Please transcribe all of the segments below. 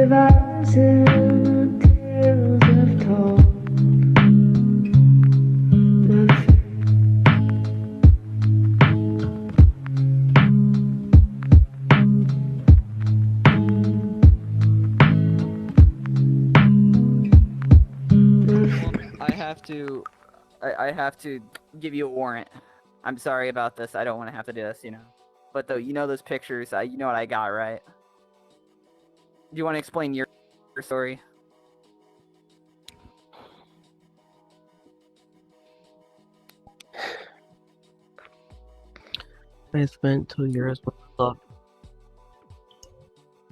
thousand tales I've told. I have to give you a warrant. I'm sorry about this. I don't want to have to do this, you know. But though, you know those pictures. You know what I got, right? Do you want to explain your story? I spent 2 years with love,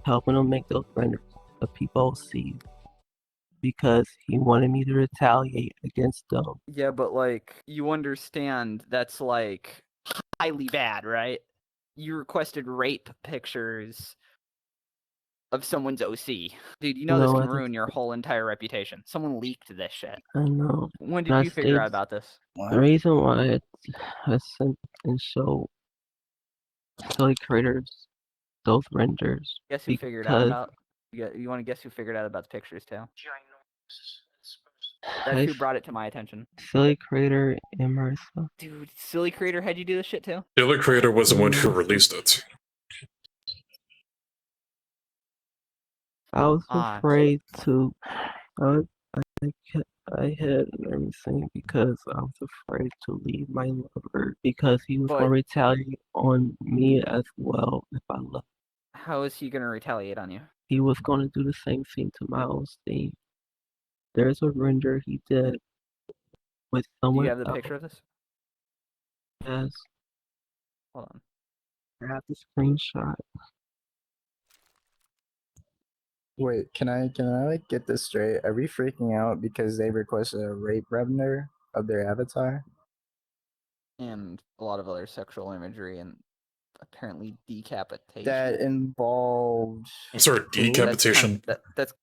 helping him make those renders that people see, because he wanted me to retaliate against them. Yeah, but like, you understand that's like highly bad, right? You requested rape pictures of someone's OC. Dude, you know this can ruin your whole entire reputation. Someone leaked this shit. I know. When did you figure out about this? The reason why I sent and showed silly creators those renders. Guess who figured out about? You want to guess who figured out about the pictures too? That's who brought it to my attention. Silly Creator and Marissa. Dude, Silly Creator had you do this shit too? Silly Creator was the one who released it. I was afraid to. I hid and everything because I was afraid to leave my lover because he was going to retaliate on me as well if I left. How is he going to retaliate on you? He was going to do the same thing to my own state. There's a render he did with someone. Do you have the picture of this? Yes. Hold on. I have the screenshot. Wait, can I like get this straight? Are we freaking out because they requested a rape render of their avatar? And a lot of other sexual imagery and apparently decapitation. That involved. Sorry, decapitation. That's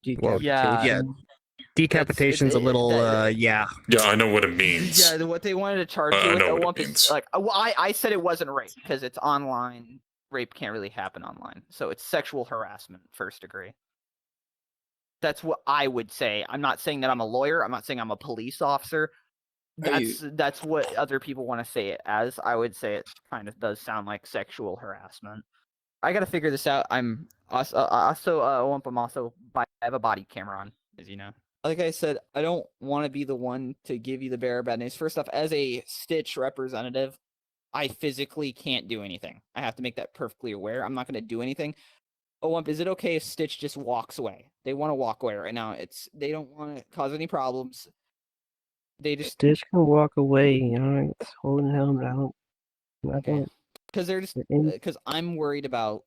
decapitation. Yeah. Decapitation's a little, yeah. Yeah, I know what it means. Yeah, what they wanted to charge you with Oohwhop is like, well, I said it wasn't rape because it's online. Rape can't really happen online, so it's sexual harassment, first degree. That's what I would say. I'm not saying that I'm a lawyer. I'm not saying I'm a police officer. That's what other people want to say it as. I would say it kind of does sound like sexual harassment. I got to figure this out. I have a body camera on, as you know. Like I said, I don't want to be the one to give you the bearer of bad news. First off, as a Stitch representative, I physically can't do anything. I have to make that perfectly aware. I'm not going to do anything. Oohwhop, is it okay if Stitch just walks away? They want to walk away right now. They don't want to cause any problems. They just Stitch can walk away. You know, it's holding him down. Because I'm worried about,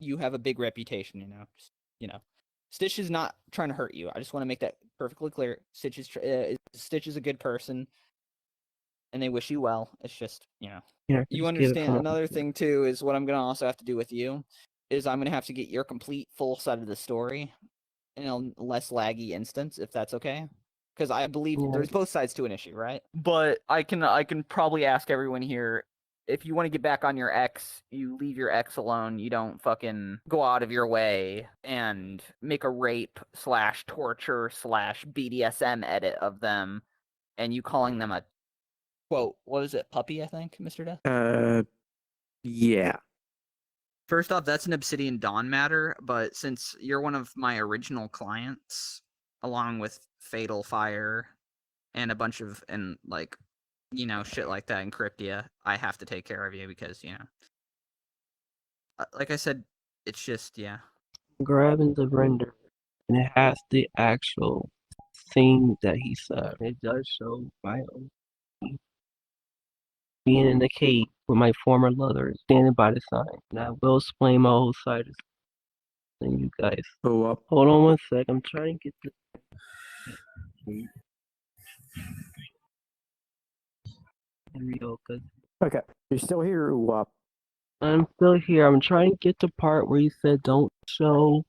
you have a big reputation. Stitch is not trying to hurt you. I just want to make that perfectly clear. Stitch is a good person. And they wish you well. It's just, you understand. Another thing too is what I'm gonna also have to do with you is I'm gonna have to get your complete full side of the story in a less laggy instance, if that's okay. Because I believe there's both sides to an issue, right? But I can probably ask everyone here, if you want to get back on your ex, you leave your ex alone. You don't fucking go out of your way and make a rape / torture / BDSM edit of them, and you calling them a quote, what is it, puppy, I think, Mr. Death? Yeah. First off, that's an Obsidian Dawn matter, but since you're one of my original clients, along with Fatal Fire and a bunch of, shit like that in Cryptia, I have to take care of you because, like I said, it's just, Grabbing the render, and it has the actual thing that he said. It does show my own. Being in the cave with my former lover, standing by the sign. And I will explain my whole side of thing, you guys. Oohwhop. Hold on one sec, I'm trying to get this. Here we go, cause Okay, you're still here, Oohwhop. I'm still here. I'm trying to get the part where you said don't show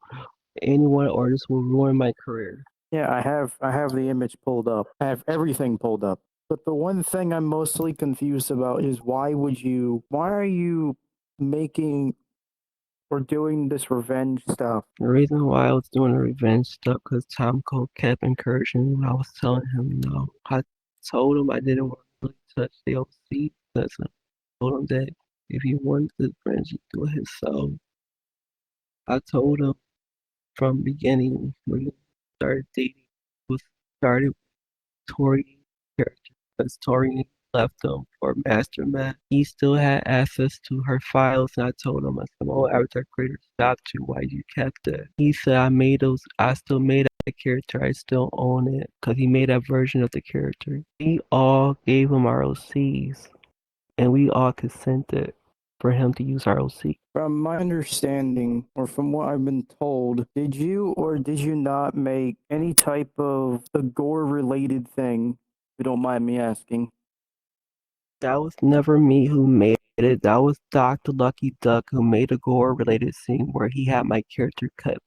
anyone or this will ruin my career. Yeah, I have the image pulled up. I have everything pulled up. But the one thing I'm mostly confused about is why are you making or doing this revenge stuff? The reason why I was doing the revenge stuff because Tomicoo kept encouraging me when I was telling him no. I told him I didn't want to really touch the OC because I told him that if he wanted to revenge, he'd do it himself. I told him from the beginning when we started dating was started with Tori character because Tori left him for Mastermind. He still had access to her files and I told him I said, "Oh, Avatar Creator stopped you. Why you kept it?" He said I still made that character, I still own it because he made that version of the character. We all gave him our OCs and we all consented for him to use our OC. From my understanding, or from what I've been told, did you or did you not make any type of the gore-related thing? If you don't mind me asking. That was never me who made it. That was Dr. Lucky Duck who made a gore related scene where he had my character head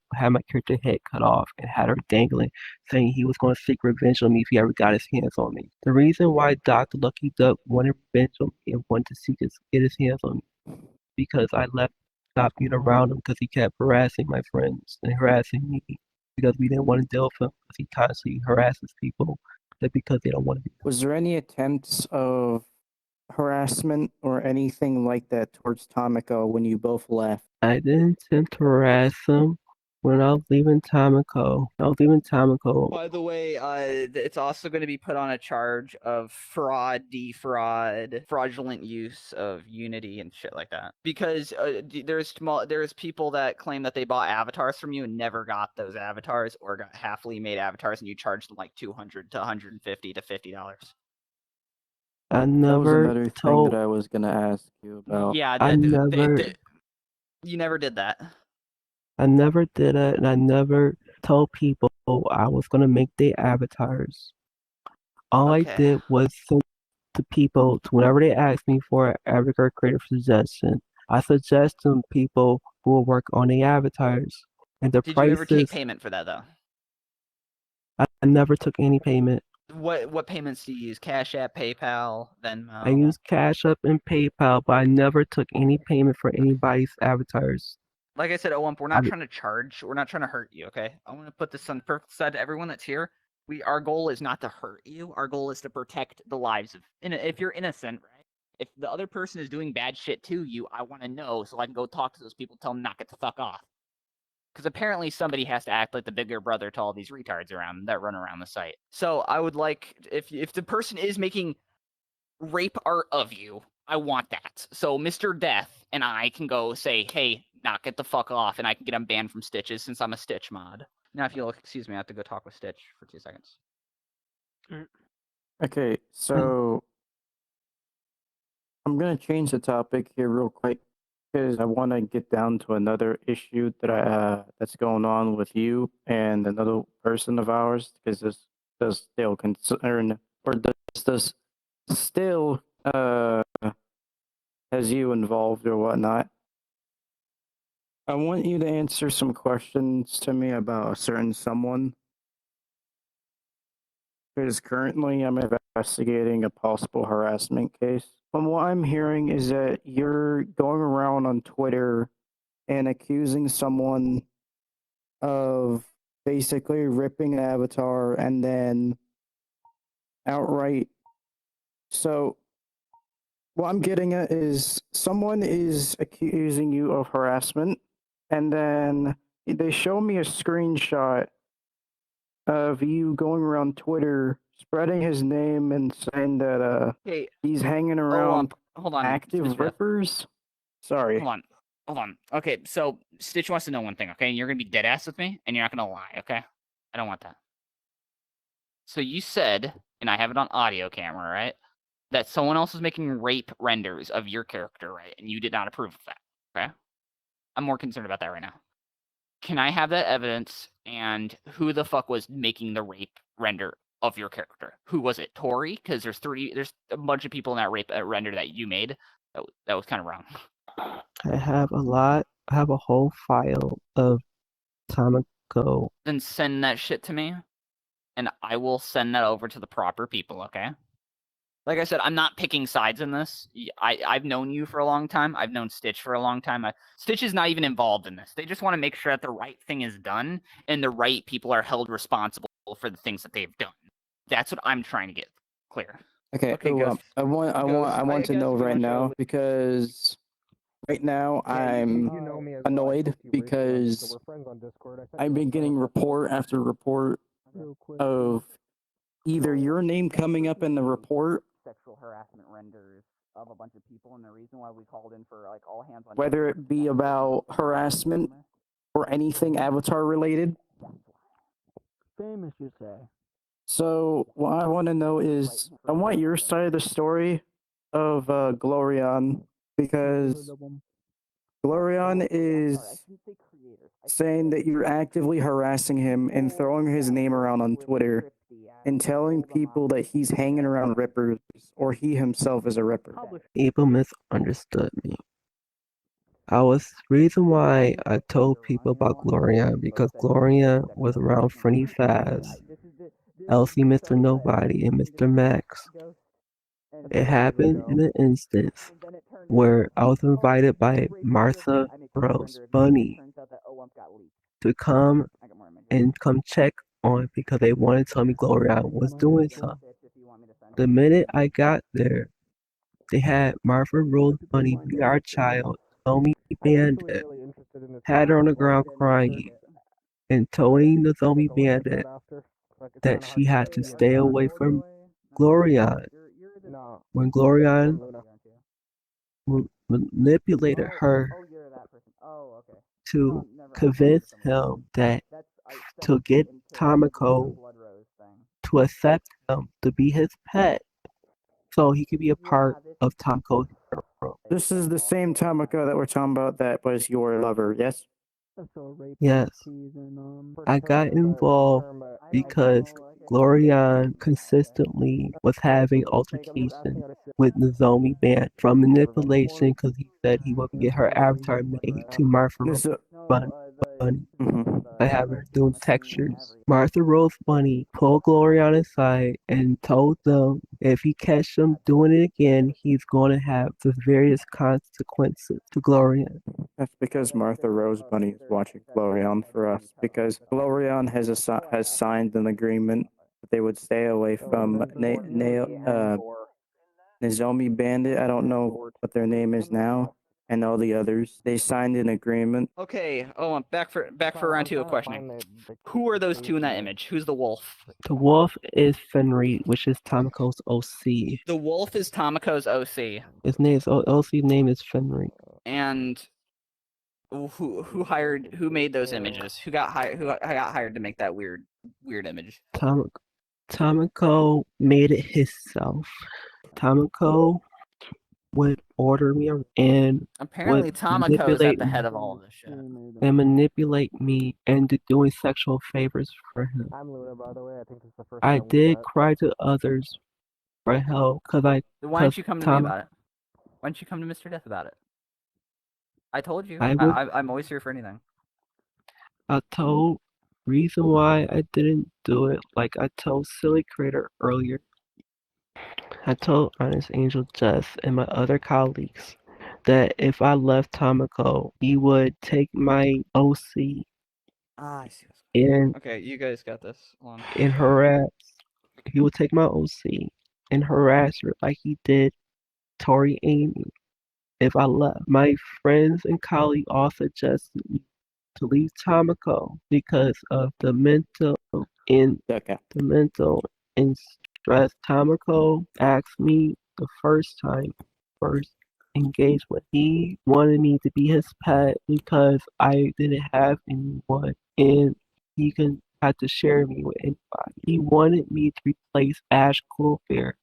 cut off and had her dangling, saying he was going to seek revenge on me if he ever got his hands on me. The reason why Dr. Lucky Duck wanted revenge on me and wanted to get his hands on me because I stopped being around him because he kept harassing my friends and harassing me because we didn't want to deal with him because he constantly harasses people because they don't want to be. Was there any attempts of harassment or anything like that towards Tomicoo when you both left? I didn't attempt to harass him when I was leaving Tomicoo. By the way, it's also going to be put on a charge of fraud, defraud, fraudulent use of Unity and shit like that. Because there's people that claim that they bought avatars from you and never got those avatars, or got halfly made avatars, and you charged them like $200 to $150 to $50. I That was never another thing told. that I was gonna ask you about. Yeah, you never did that. I never did it, and I never told people I was gonna make their avatars. All I Okay. did was send to people to whenever they asked me for an avatar creative suggestion. I suggest them people who will work on the avatars, and the Did you ever take prices. payment for that though? I never took any payment. What payments do you use? Cash App, PayPal, Venmo? I used Cash App and PayPal, but I never took any payment for anybody's avatars. Like I said, Oohwhop, we're not trying to charge. We're not trying to hurt you, okay? I want to put this on the perfect side to everyone that's here. Our goal is not to hurt you. Our goal is to protect the lives of. If you're innocent, right? If the other person is doing bad shit to you, I want to know so I can go talk to those people, tell them knock it the fuck off. Because apparently somebody has to act like the bigger brother to all these retards around that run around the site. So I would like, if the person is making rape art of you, I want that. So Mr. Death and I can go say, hey, knock it the fuck off, and I can get him banned from Stitches since I'm a Stitch mod. Now, if you'll excuse me, I have to go talk with Stitch for 2 seconds. Okay, so I'm gonna change the topic here real quick because I want to get down to another issue that that's going on with you and another person of ours because this does still concern or does still has you involved or whatnot. I want you to answer some questions to me about a certain someone. Because currently I'm investigating a possible harassment case. From what I'm hearing is that you're going around on Twitter and accusing someone of basically ripping an avatar and then outright. So what I'm getting at is someone is accusing you of harassment and then they show me a screenshot of you going around Twitter spreading his name and saying that Hey, he's hanging around hold on. active Stitch, rippers. Sorry. Hold on. Okay, so Stitch wants to know one thing, okay? You're gonna be dead ass with me, and you're not gonna lie, okay? I don't want that. So you said, and I have it on audio camera, right? That someone else was making rape renders of your character, right? And you did not approve of that, okay? I'm more concerned about that right now. Can I have that evidence? And who the fuck was making the rape render of your character? Who was it? Tori? Because there's a bunch of people in that rape render that you made. That was kind of wrong. I have a whole file of Tomicoo. Then send that shit to me, and I will send that over to the proper people, okay? like I said, I'm not picking sides in this. I've known you for a long time. I've known Stitch for a long time. Stitch is not even involved in this. They just want to make sure that the right thing is done and the right people are held responsible for the things that they've done. That's what I'm trying to get clear. Okay, Ghost. I want to guess know we right want you now to- because right now I'm annoyed because I've been getting report after report of either your name coming up in the report, sexual harassment renders of a bunch of people, and the reason why we called in for like all hands on whether deck it be about harassment or anything Avatar related. Famous, you say? So what I want to know is, I want your side of the story of Glorion, because Glorion is saying that you're actively harassing him and throwing his name around on Twitter and telling people that he's hanging around rippers or he himself is a ripper. People misunderstood me. Reason why I told people about Gloria because Gloria was around Freddy Faz, Elsie, Mr. Nobody, and Mr. Max. It happened in an instance where I was invited by Martha Rose Bunny to come check on because they wanted to tell me Gloria was doing something. The minute I got there, they had Martha Rose Bunny be our child, Zombie Bandit, had her on the ground crying, and telling the Zombie Bandit that she had to stay away from Glorion. When Glorion manipulated her to convince him that to get Tomicoo to accept him to be his pet so he could be a part of Tomicoo's world. This is the same Tomicoo that we're talking about that was your lover, yes? Yes. I got involved because Glorion consistently was having altercations with the Zombie Band from manipulation because he said he would get her avatar made to Martha Rose Bunny. I have her doing textures. Martha Rose Bunny pulled Glorion aside and told them if he catch him doing it again, he's going to have the various consequences to Glorion. That's because Martha Rose Bunny is watching Glorion for us, because Glorion has signed an agreement that they would stay away from Nozomi Bandit. I don't know what their name is now, and all the others. They signed an agreement. Okay. Oh, I'm back for round 2 of questioning. Who are those two in that image? Who's the wolf? The wolf is Fenry, which is Tomicoo's OC. The wolf is Tomicoo's OC. His OC's name is Fenry. And who made those images? Who got hired to make that weird image? Tomicoo made it himself. Tomicoo would order me and apparently Tomicoo's at the head of all of this shit. And manipulate me into doing sexual favors for him. I did cry to others for help because Why didn't you come to me about it? Why didn't you come to Mr. Death about it? I told you. I'm always here for anything. I told reason why I didn't do it, like I told Silly Creator earlier. I told Honest Angel Jess and my other colleagues that if I left Tomicoo, he would take my OC I see. and okay, you guys got this. And harass. He would take my OC and harass her like he did Tori Amy if I left. My friends and colleagues all suggested me to leave Tomicoo because of the mental and stress. Tomicoo asked me the first engagement. He wanted me to be his pet because I didn't have anyone and he had to share me with anybody. He wanted me to replace Ash Coolbear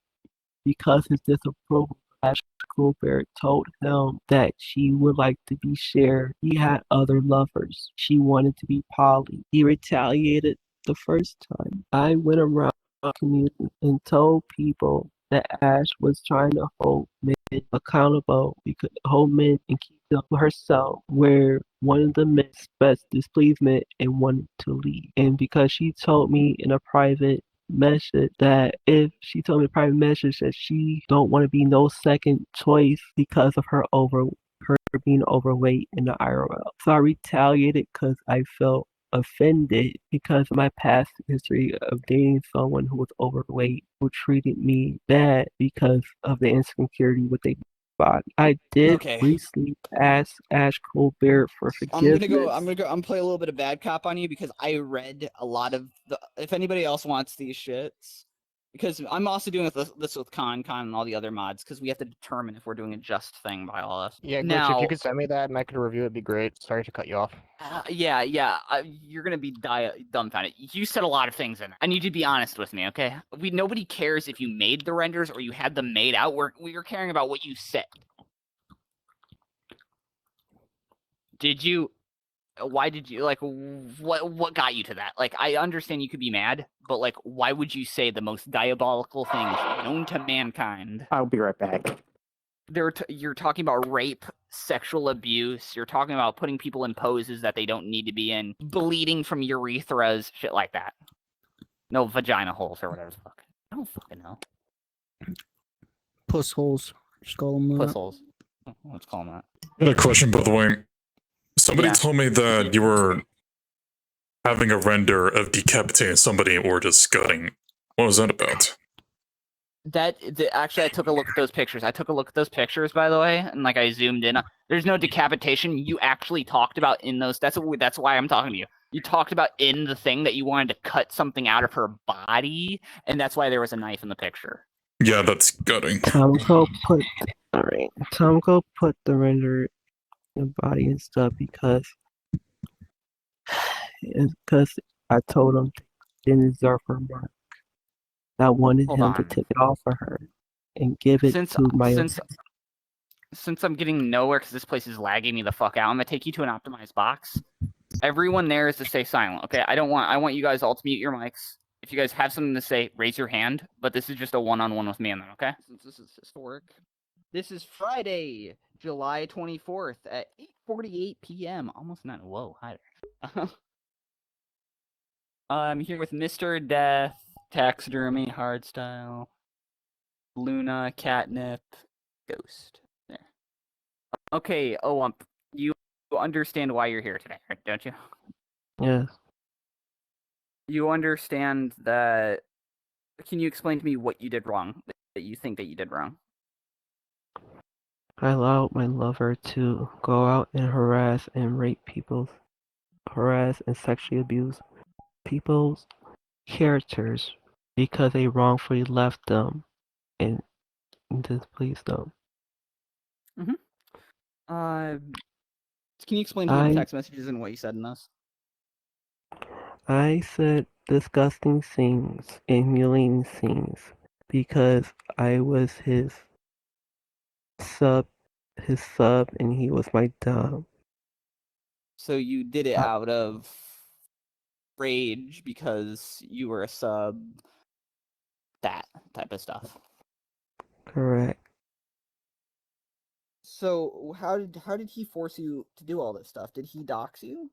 because his disapproval. Ash Coolbear told him that she would like to be shared. He had other lovers. She wanted to be poly. He retaliated the first time. I went around the community and told people that Ash was trying to hold men accountable. We could hold men and keep them to herself, where one of the men expressed displeasement and wanted to leave. And because she told me in a private message that if she told me a private message that she don't want to be no second choice because of her being overweight in the IRL. So I retaliated because I felt offended because of my past history of dating someone who was overweight who treated me bad because of the insecurity with their body. I did Okay. recently ask Ash Colbert for forgiveness. I'm gonna play a little bit of bad cop on you because I read a lot of the. If anybody else wants these shits, because I'm also doing this with Con and all the other mods because we have to determine if we're doing a just thing by all of us. Yeah, Glitch, now, if you could send me that and I could review it, it'd be great. Sorry to cut you off. Yeah, you're gonna be dumbfounded. You said a lot of things in it. I need you to be honest with me, okay? Nobody cares if you made the renders or you had them made out. We're caring about what you said. Did you? Why did you like? What got you to that? Like, I understand you could be mad, but like, why would you say the most diabolical things known to mankind? I'll be right back. You're talking about rape, sexual abuse. You're talking about putting people in poses that they don't need to be in, bleeding from urethras, shit like that. No vagina holes or whatever the fuck. I don't fucking know. Puss holes. Just call them that. Puss holes. Let's call them that. I had a question, by the way. Somebody Yeah. told me that you were having a render of decapitating somebody or just gutting. What was that about? Actually, I took a look at those pictures. By the way, and like I zoomed in. There's no decapitation. You actually talked about in those. That's why I'm talking to you. You talked about in the thing that you wanted to cut something out of her body, and that's why there was a knife in the picture. Yeah, that's gutting. Tomicoo put the render in the body and stuff because I told him he didn't deserve her mark. I wanted Hold him to on. take it off of her and give it to my own. Since I'm getting nowhere because this place is lagging me the fuck out, I'm gonna take you to an optimized box. Everyone there is to stay silent, okay? I want you guys all to mute your mics. If you guys have something to say, raise your hand. But this is just a one-on-one with me and them, okay? Since this is historic. This is Friday, July 24th at 8:48 p.m. Almost 9. Whoa, hi there. I'm here with Mr. Death, Taxidermy, Hardstyle, Luna, Catnip, Ghost. There. Okay, you understand why you're here today, right, don't you? Yes. You understand that. Can you explain to me what you did wrong, that you think that you did wrong? I allowed my lover to go out and harass and rape harass and sexually abuse people's characters because they wrongfully left them and displeased them. Can you explain to me the text messages and what you said in those? I said disgusting things and humiliating things because I was his sub, and he was my dom. So you did it out of rage because you were a sub, that type of stuff. Correct. So how did he force you to do all this stuff? Did he dox you?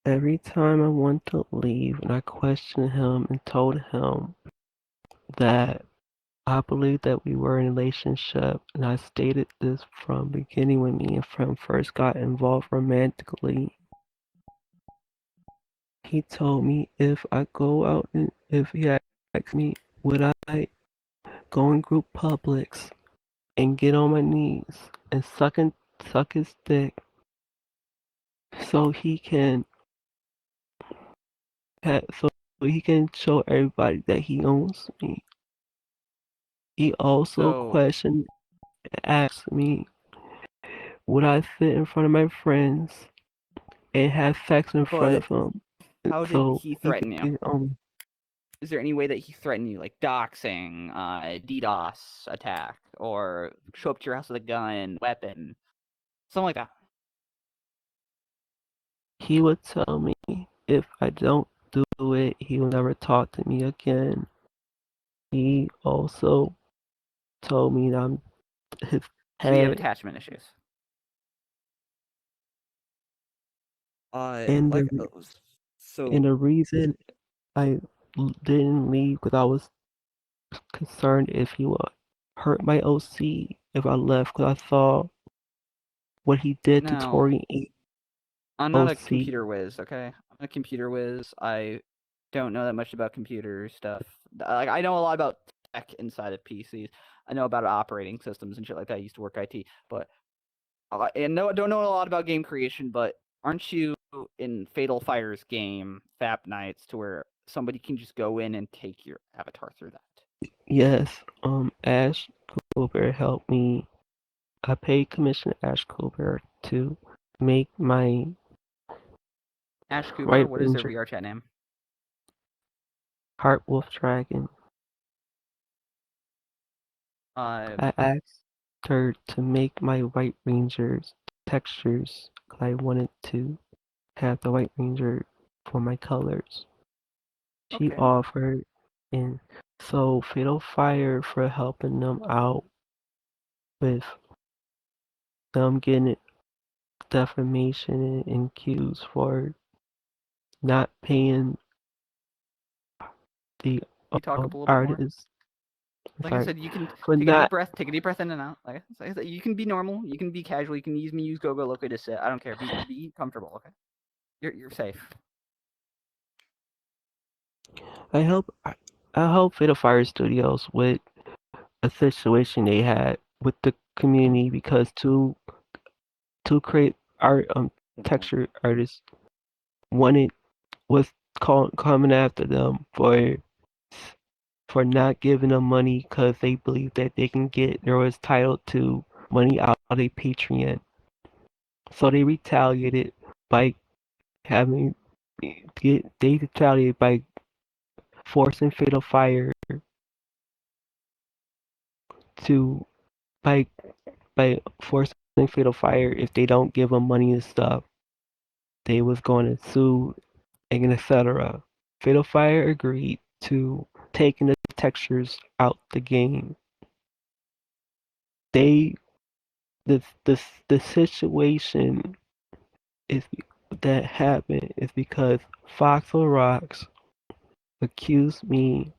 Every time I want to leave and I questioned him and told him that I believe that we were in a relationship, and I stated this from the beginning when me and friend first got involved romantically. He told me if I go out and if he asked me, would I go in group publics and get on my knees and suck his dick so he can show everybody that he owns me. He also asked me, would I sit in front of my friends and have sex in front of him? How did he threaten you? Is there any way that he threatened you, like doxing, DDoS attack, or show up to your house with a gun, weapon, something like that? He would tell me if I don't do it, he will never talk to me again. He also told me that I'm his head. So you have attachment issues. So And the reason I didn't leave because I was concerned if he would hurt my OC if I left because I saw what he did to now Tori I'm not a OC. computer whiz, okay? I'm a computer whiz. I don't know that much about computer stuff. Like I know a lot about tech inside of PCs. I know about operating systems and shit like that. I used to work IT, but and no, I don't know a lot about game creation. But aren't you in Fatal Fire's game Fap Nights to where somebody can just go in and take your avatar through that? Yes, Ash Cooper helped me. I paid commission to Ash Cooper to make my Ash Cooper, Right what is their Ranger VR chat name? Heart Wolf Dragon. I asked her to make my White Ranger's textures 'cause I wanted to have the White Ranger for my colors. She Okay. offered, and so Fatal Fire for helping them out with them getting defamation and cues for not paying the Can you talk up a little bit more? artists. Like I Sorry, said, you can for take a deep not. breath. Take a deep breath in and out. Like I said, you can be normal. You can be casual. You can use Go Loco to sit. I don't care. Be comfortable. Okay. You're safe. I help Fatal Fire Studios with a situation they had with the community because to create art texture artists wanted was coming after them for not giving them money because they believed that they can get there was titled to money out of a Patreon. So they retaliated by having they retaliated by forcing Fatal Fire to by by forcing Fatal Fire if they don't give them money and stuff. They was going to sue and etc. Fatal Fire agreed to taking the textures out the game. They the situation is that happened is because Foxel Rocks accused me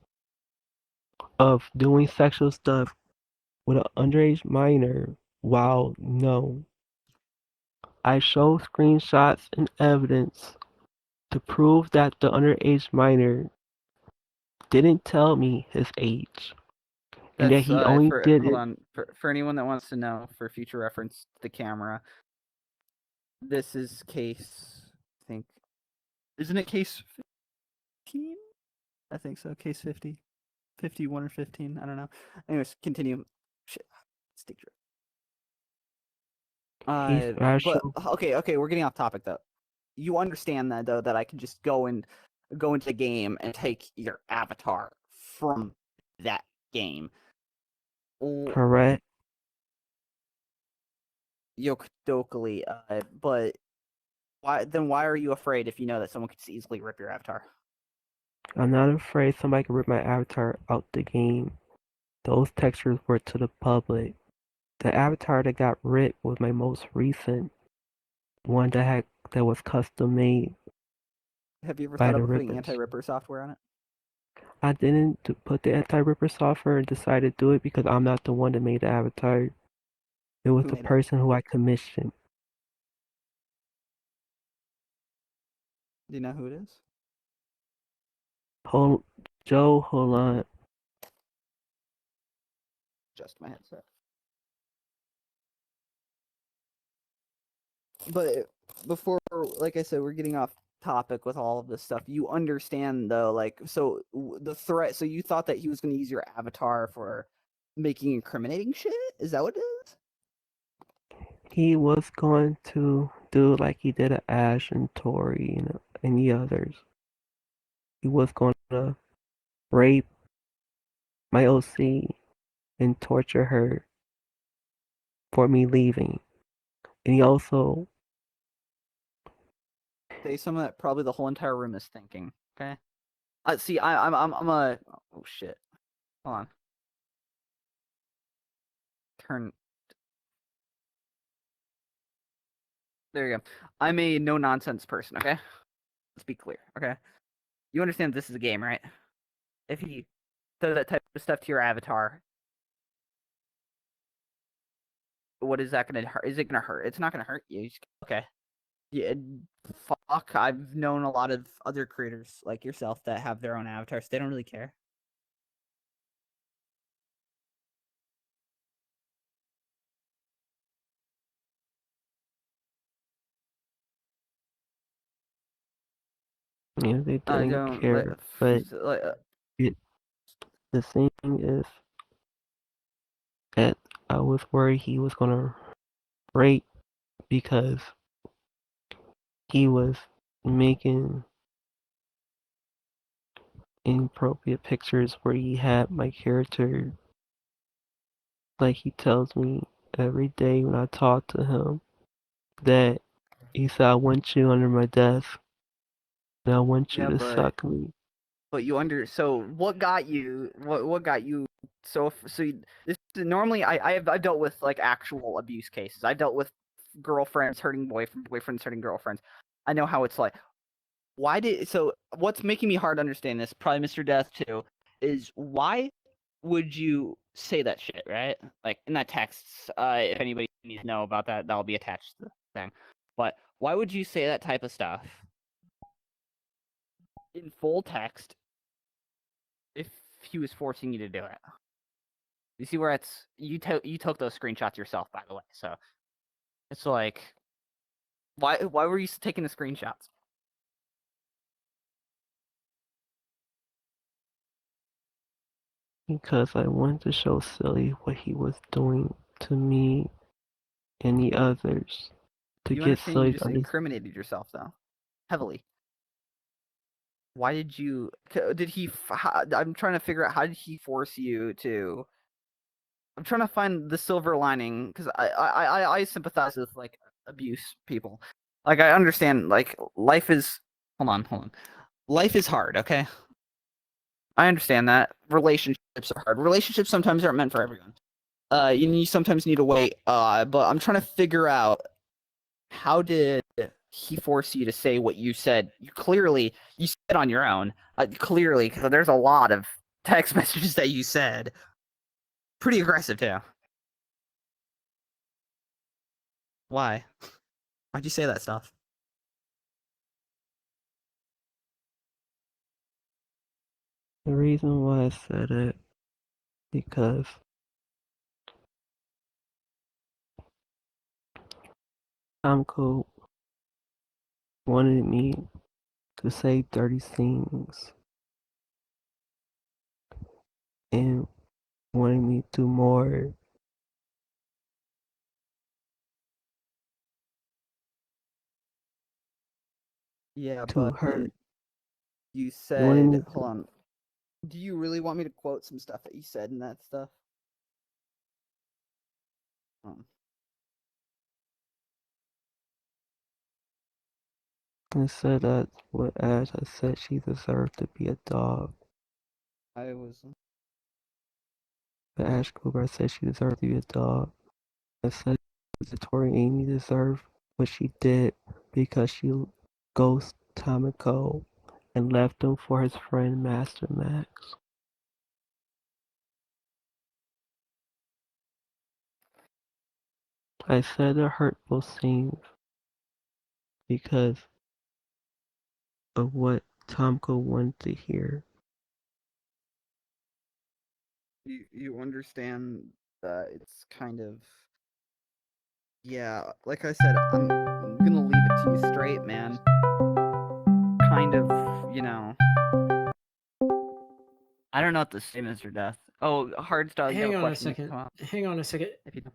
of doing sexual stuff with an underage minor. While no, I showed screenshots and evidence to prove that the underage minor didn't tell me his age and that That's he only for did hold it. on for anyone that wants to know for future reference to the camera. This is case. I think isn't it case 15? I think so. Case 50, 51 or 15. I don't know. Anyways, continue. Shit. Stick He's but actually okay, we're getting off topic though. You understand that though that I can just go into the game and take your avatar from that game. correct. Yokdokally, but why are you afraid if you know that someone could easily rip your avatar? I'm not afraid somebody could rip my avatar out the game. Those textures were to the public. The avatar that got ripped was my most recent one that was custom made Have you ever by thought the about putting rippers. anti-ripper software on it? I didn't put the anti-ripper software and decided to do it because I'm not the one that made the avatar. It was Who the made it? person who I commissioned. Do you know who it is? Hold on. Just my headset. But before, like I said, we're getting off topic with all of this stuff. You understand though, like, so the threat. So you thought that he was going to use your avatar for making incriminating shit? Is that what it is? He was going to do like he did to Ash and Tori and the others. He was going to rape my OC and torture her for me leaving. And he also Say something that probably the whole entire room is thinking. Okay. See, I'm a. Oh shit. Hold on. Turn. There you go. I'm a no nonsense person. Okay. let's be clear, okay? You understand this is a game, right? If he does that type of stuff to your avatar, what is that gonna hurt? Is it gonna hurt? It's not gonna hurt you. Okay. Yeah, fuck. I've known a lot of other creators like yourself that have their own avatars. They don't really care. Yeah, they I didn't don't care, but like, the thing is that I was worried he was gonna rape because he was making inappropriate pictures where he had my character, like he tells me every day when I talk to him that he said, I want you under my desk and I want you yeah, to but suck me. so what got you? What got you? Normally I've dealt with like actual abuse cases. I dealt with girlfriends hurting boyfriends hurting girlfriends. I know how it's like. What's making me hard to understand this, probably Mr. Death too, is why would you say that shit, right? Like in that text, if anybody needs to know about that, that'll be attached to the thing. But why would you say that type of stuff in full text if he was forcing you to do it? You see where you took those screenshots yourself, by the way. So it's like, why were you taking the screenshots? Because I wanted to show Silly what he was doing to me and the others to You get understand you Silly just incriminated yourself though, heavily. Why did you? Did he? I'm trying to figure out how did he force you to? I'm trying to find the silver lining because I sympathize with like abuse people. Like I understand like life is. Hold on. Life is hard. Okay, I understand that relationships are hard. Relationships sometimes aren't meant for everyone. You sometimes need to wait. But I'm trying to figure out how did he force you to say what you said? You said on your own. Clearly, because there's a lot of text messages that you said. Pretty aggressive too. Why? Why'd you say that stuff? The reason why I said it because Tomicoo wanted me to say dirty things and wanted me to do more. Yeah, To but hurt. you He wanted said, me hold to, on. Do you really want me to quote some stuff that you said in that stuff? and said that what Ash I said she deserved to be a dog. I was. But Ash Cougar said she deserved to be a dog. I said Tori Amy deserved what she did because she ghosted Tomicoo and left him for his friend Master Max. I said the hurtful scenes because of what Tomicoo wanted to hear. You understand that it's kind of. Yeah, like I said, I'm gonna leave it to you straight, man. Kind of, I don't know what the say, Mr. Death. Oh, Hardstyle, you have Hang a on a question? second. Come on, Hang on a second. if you don't.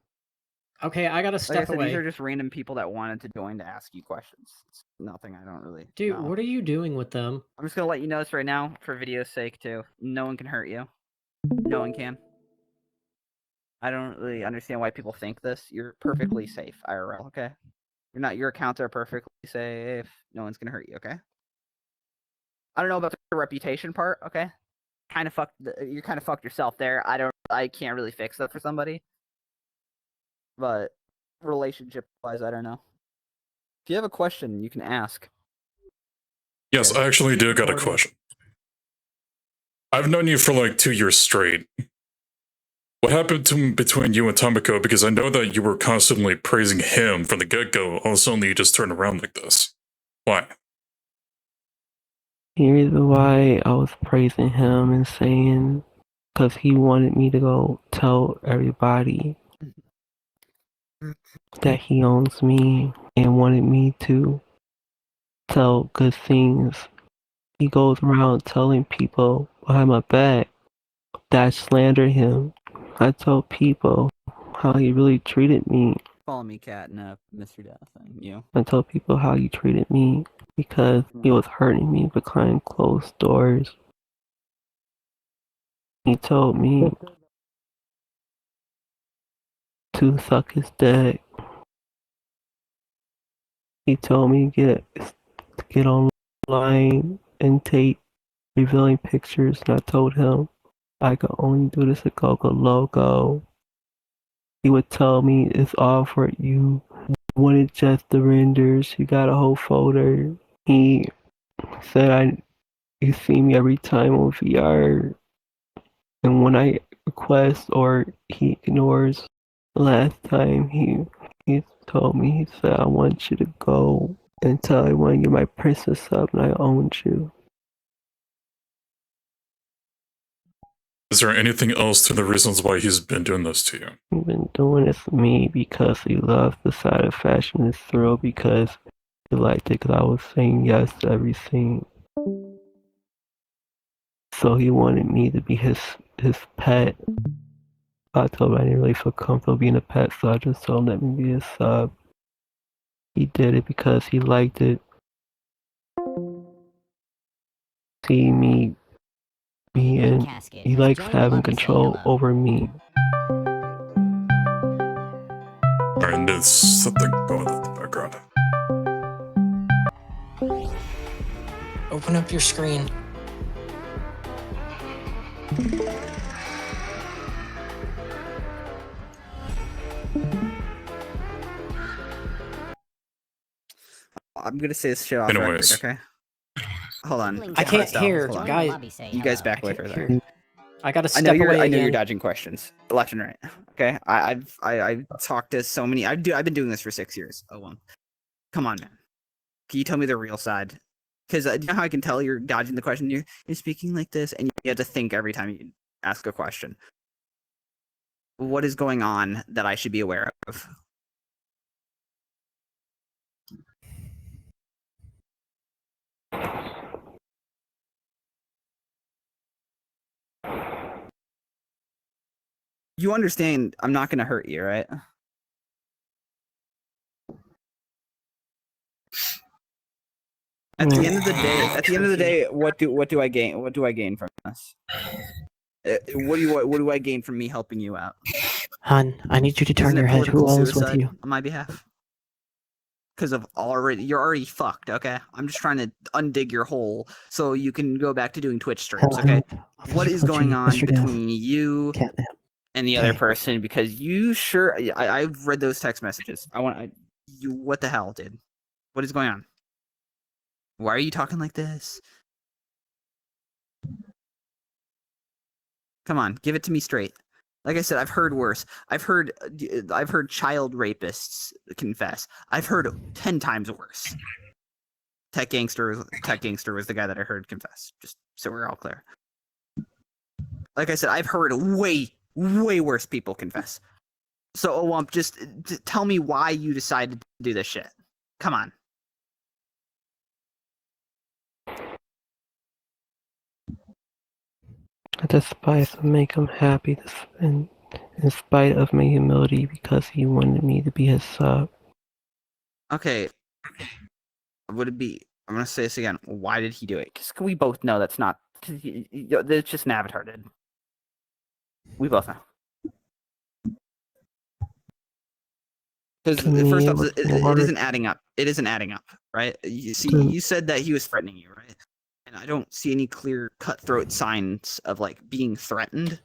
Okay, I gotta Like I step said, these are away. just random people that wanted to join to ask you questions. It's nothing I don't really Dude, know. what are you doing with them? I'm just gonna let you know this right now for video's sake too. No one can hurt you. No one can. I don't really understand why people think this. You're perfectly safe, IRL. Okay, your accounts are perfectly safe. No one's gonna hurt you. Okay. I don't know about the reputation part. Okay. You kind of fucked yourself there. I can't really fix that for somebody. But relationship wise, I don't know. If you have a question, you can ask. Yes, I actually do got a question. I've known you for like 2 years straight. What happened between you and Tomicoo? Because I know that you were constantly praising him from the get-go. All of a sudden, you just turned around like this. Why? The reason why I was praising him and saying, because he wanted me to go tell everybody that he owns me and wanted me to tell good things. He goes around telling people behind my back that I slandered him. I told people how he really treated me. Follow me, cat, and Mr. Death, and you. I told people how he treated me because he was hurting me behind closed doors. He told me to suck his dick. He told me to get online and take revealing pictures, and I told him I could only do this at Gogo Logo. He would tell me it's all for you. Wanted just the renders. He got a whole folder. He said you see me every time on VR, and when I request or he ignores, last time he told me, he said, I want you to go and tell everyone you're my princess up and I owned you. Is there anything else to the reasons why he's been doing this to you? He's been doing this to me because he loves the side of fashion and thrill, because he liked it because I was saying yes to everything. So he wanted me to be his pet. I told him I didn't really feel comfortable being a pet, so I just told him let me be his sub. He did it because he liked it. See me being, he likes having control over me. Alright, and there's something going on in the background. Open up your screen. I'm gonna say this shit off Anyways. record, okay? Hold on. I can't Stop. hear, Hold on. guys. You guys back away further. I gotta step away I know again. you're dodging questions left and right. Okay, I've talked to so many. I've been doing this for 6 years. Oh well, come on, man. Can you tell me the real side? Because you know how I can tell you're dodging the question. You're speaking like this, and you have to think every time you ask a question. What is going on that I should be aware of? You understand I'm not going to hurt you, right? At the end of the day, what do I gain? What do I gain from this? What do I gain from me helping you out? Hun, I need you to turn Isn't your it head. Who political else with suicide you? on my behalf? Because you're already fucked. Okay, I'm just trying to undig your hole so you can go back to doing Twitch streams. Okay, what is going on between you and the other person? Because you sure I've read those text messages. What the hell, dude? What is going on? Why are you talking like this? Come on, give it to me straight. Like I said, I've heard worse. I've heard child rapists confess. I've heard 10 times worse. Tech Gangster was the guy that I heard confess. Just so we're all clear. Like I said, I've heard way worse people confess. So Oohwhop, just tell me why you decided to do this shit. Come on. Despite to make him happy, and in spite of my humility, because he wanted me to be his sub. Okay. Would it be? I'm gonna say this again. Why did he do it? Because we both know that's not. It's just an avatar, dude. We both know. Because first off, it isn't adding up. It isn't adding up, right? You see, you said that he was threatening you, right? And I don't see any clear, cutthroat signs of like being threatened.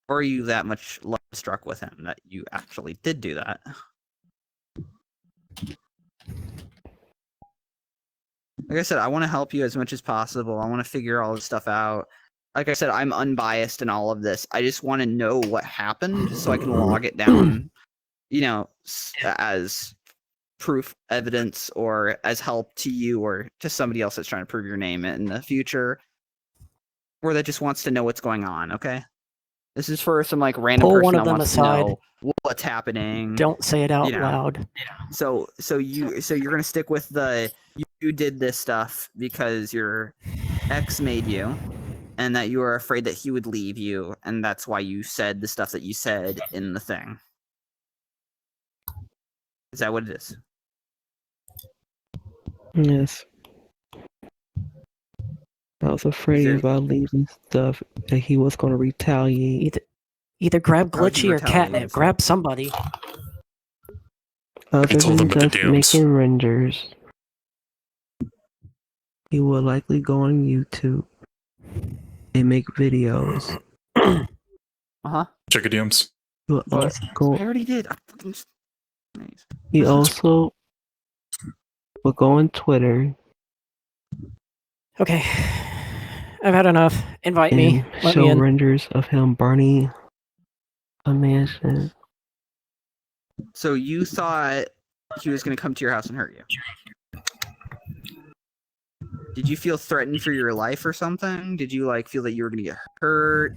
Or are you that much love struck with him that you actually did do that? Like I said, I want to help you as much as possible. I want to figure all this stuff out. Like I said, I'm unbiased in all of this. I just want to know what happened so I can log it down, as proof, evidence, or as help to you or to somebody else that's trying to prove your name in the future, or that just wants to know what's going on. Okay, this is for some like random Pull person one of that them wants aside. to know what's happening. Don't say it out you know. loud. So you're gonna stick with the you did this stuff because your ex made you, and that you were afraid that he would leave you, and that's why you said the stuff that you said in the thing. Is that what it is? Yes. I was afraid about leaving stuff that he was going to retaliate. Either grab How would you Glitchy or retaliate Catnip. against Grab somebody. Other told than him with the just DMs. making renders, he will likely go on YouTube and make videos. Check your DMs. He will But also go. I already did. I fucking... Nice. He also will go on Twitter Okay. I've had enough. Invite me. and Let show me in. renders of him burning a mansion. So you thought he was going to come to your house and hurt you? Did you feel threatened for your life or something? Did you like feel that you were going to get hurt?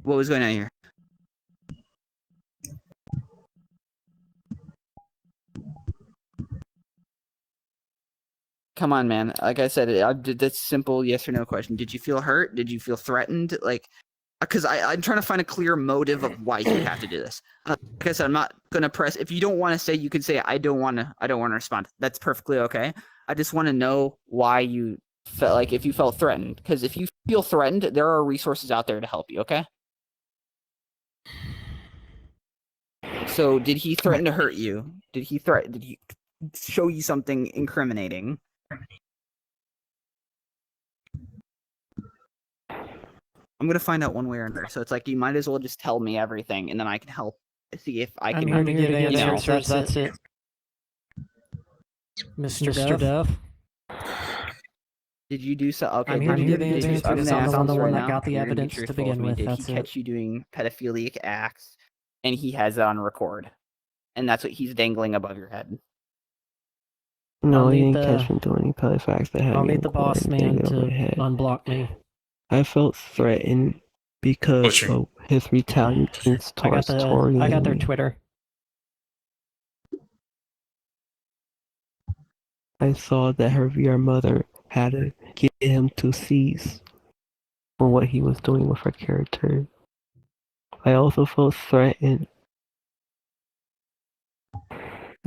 What was going on here? Come on, man. Like I said, I did this simple yes or no question. Did you feel hurt? Did you feel threatened? Like, because I'm trying to find a clear motive of why you have to do this. Like I said, I'm not gonna press. If you don't want to say, you can say I don't want to respond. That's perfectly okay. I just want to know why you felt like if you felt threatened. Because if you feel threatened, there are resources out there to help you. Okay. So did he threaten to hurt you? Did he show you something incriminating? I'm gonna find out one way or another. So it's like you might as well just tell me everything, and then I can help see if I can. I'm here to give answers. That's it. Mr. Duff. Did you do so? Okay. I'm here to give answers because I'm the one that now. got the You're gonna be evidence to truthful begin me. with. Did That's he it. catch you doing pedophilic acts, and he has it on record, and that's what he's dangling above your head? No, I'll he need didn't catch me doing any petty facts that had I'll me need in the court boss and man dangling over to my head. unblock me. I felt threatened because of his retaliations towards Tori. I got and their me. Twitter. I saw that her VR mother had to get him to cease from what he was doing with her character. I also felt threatened.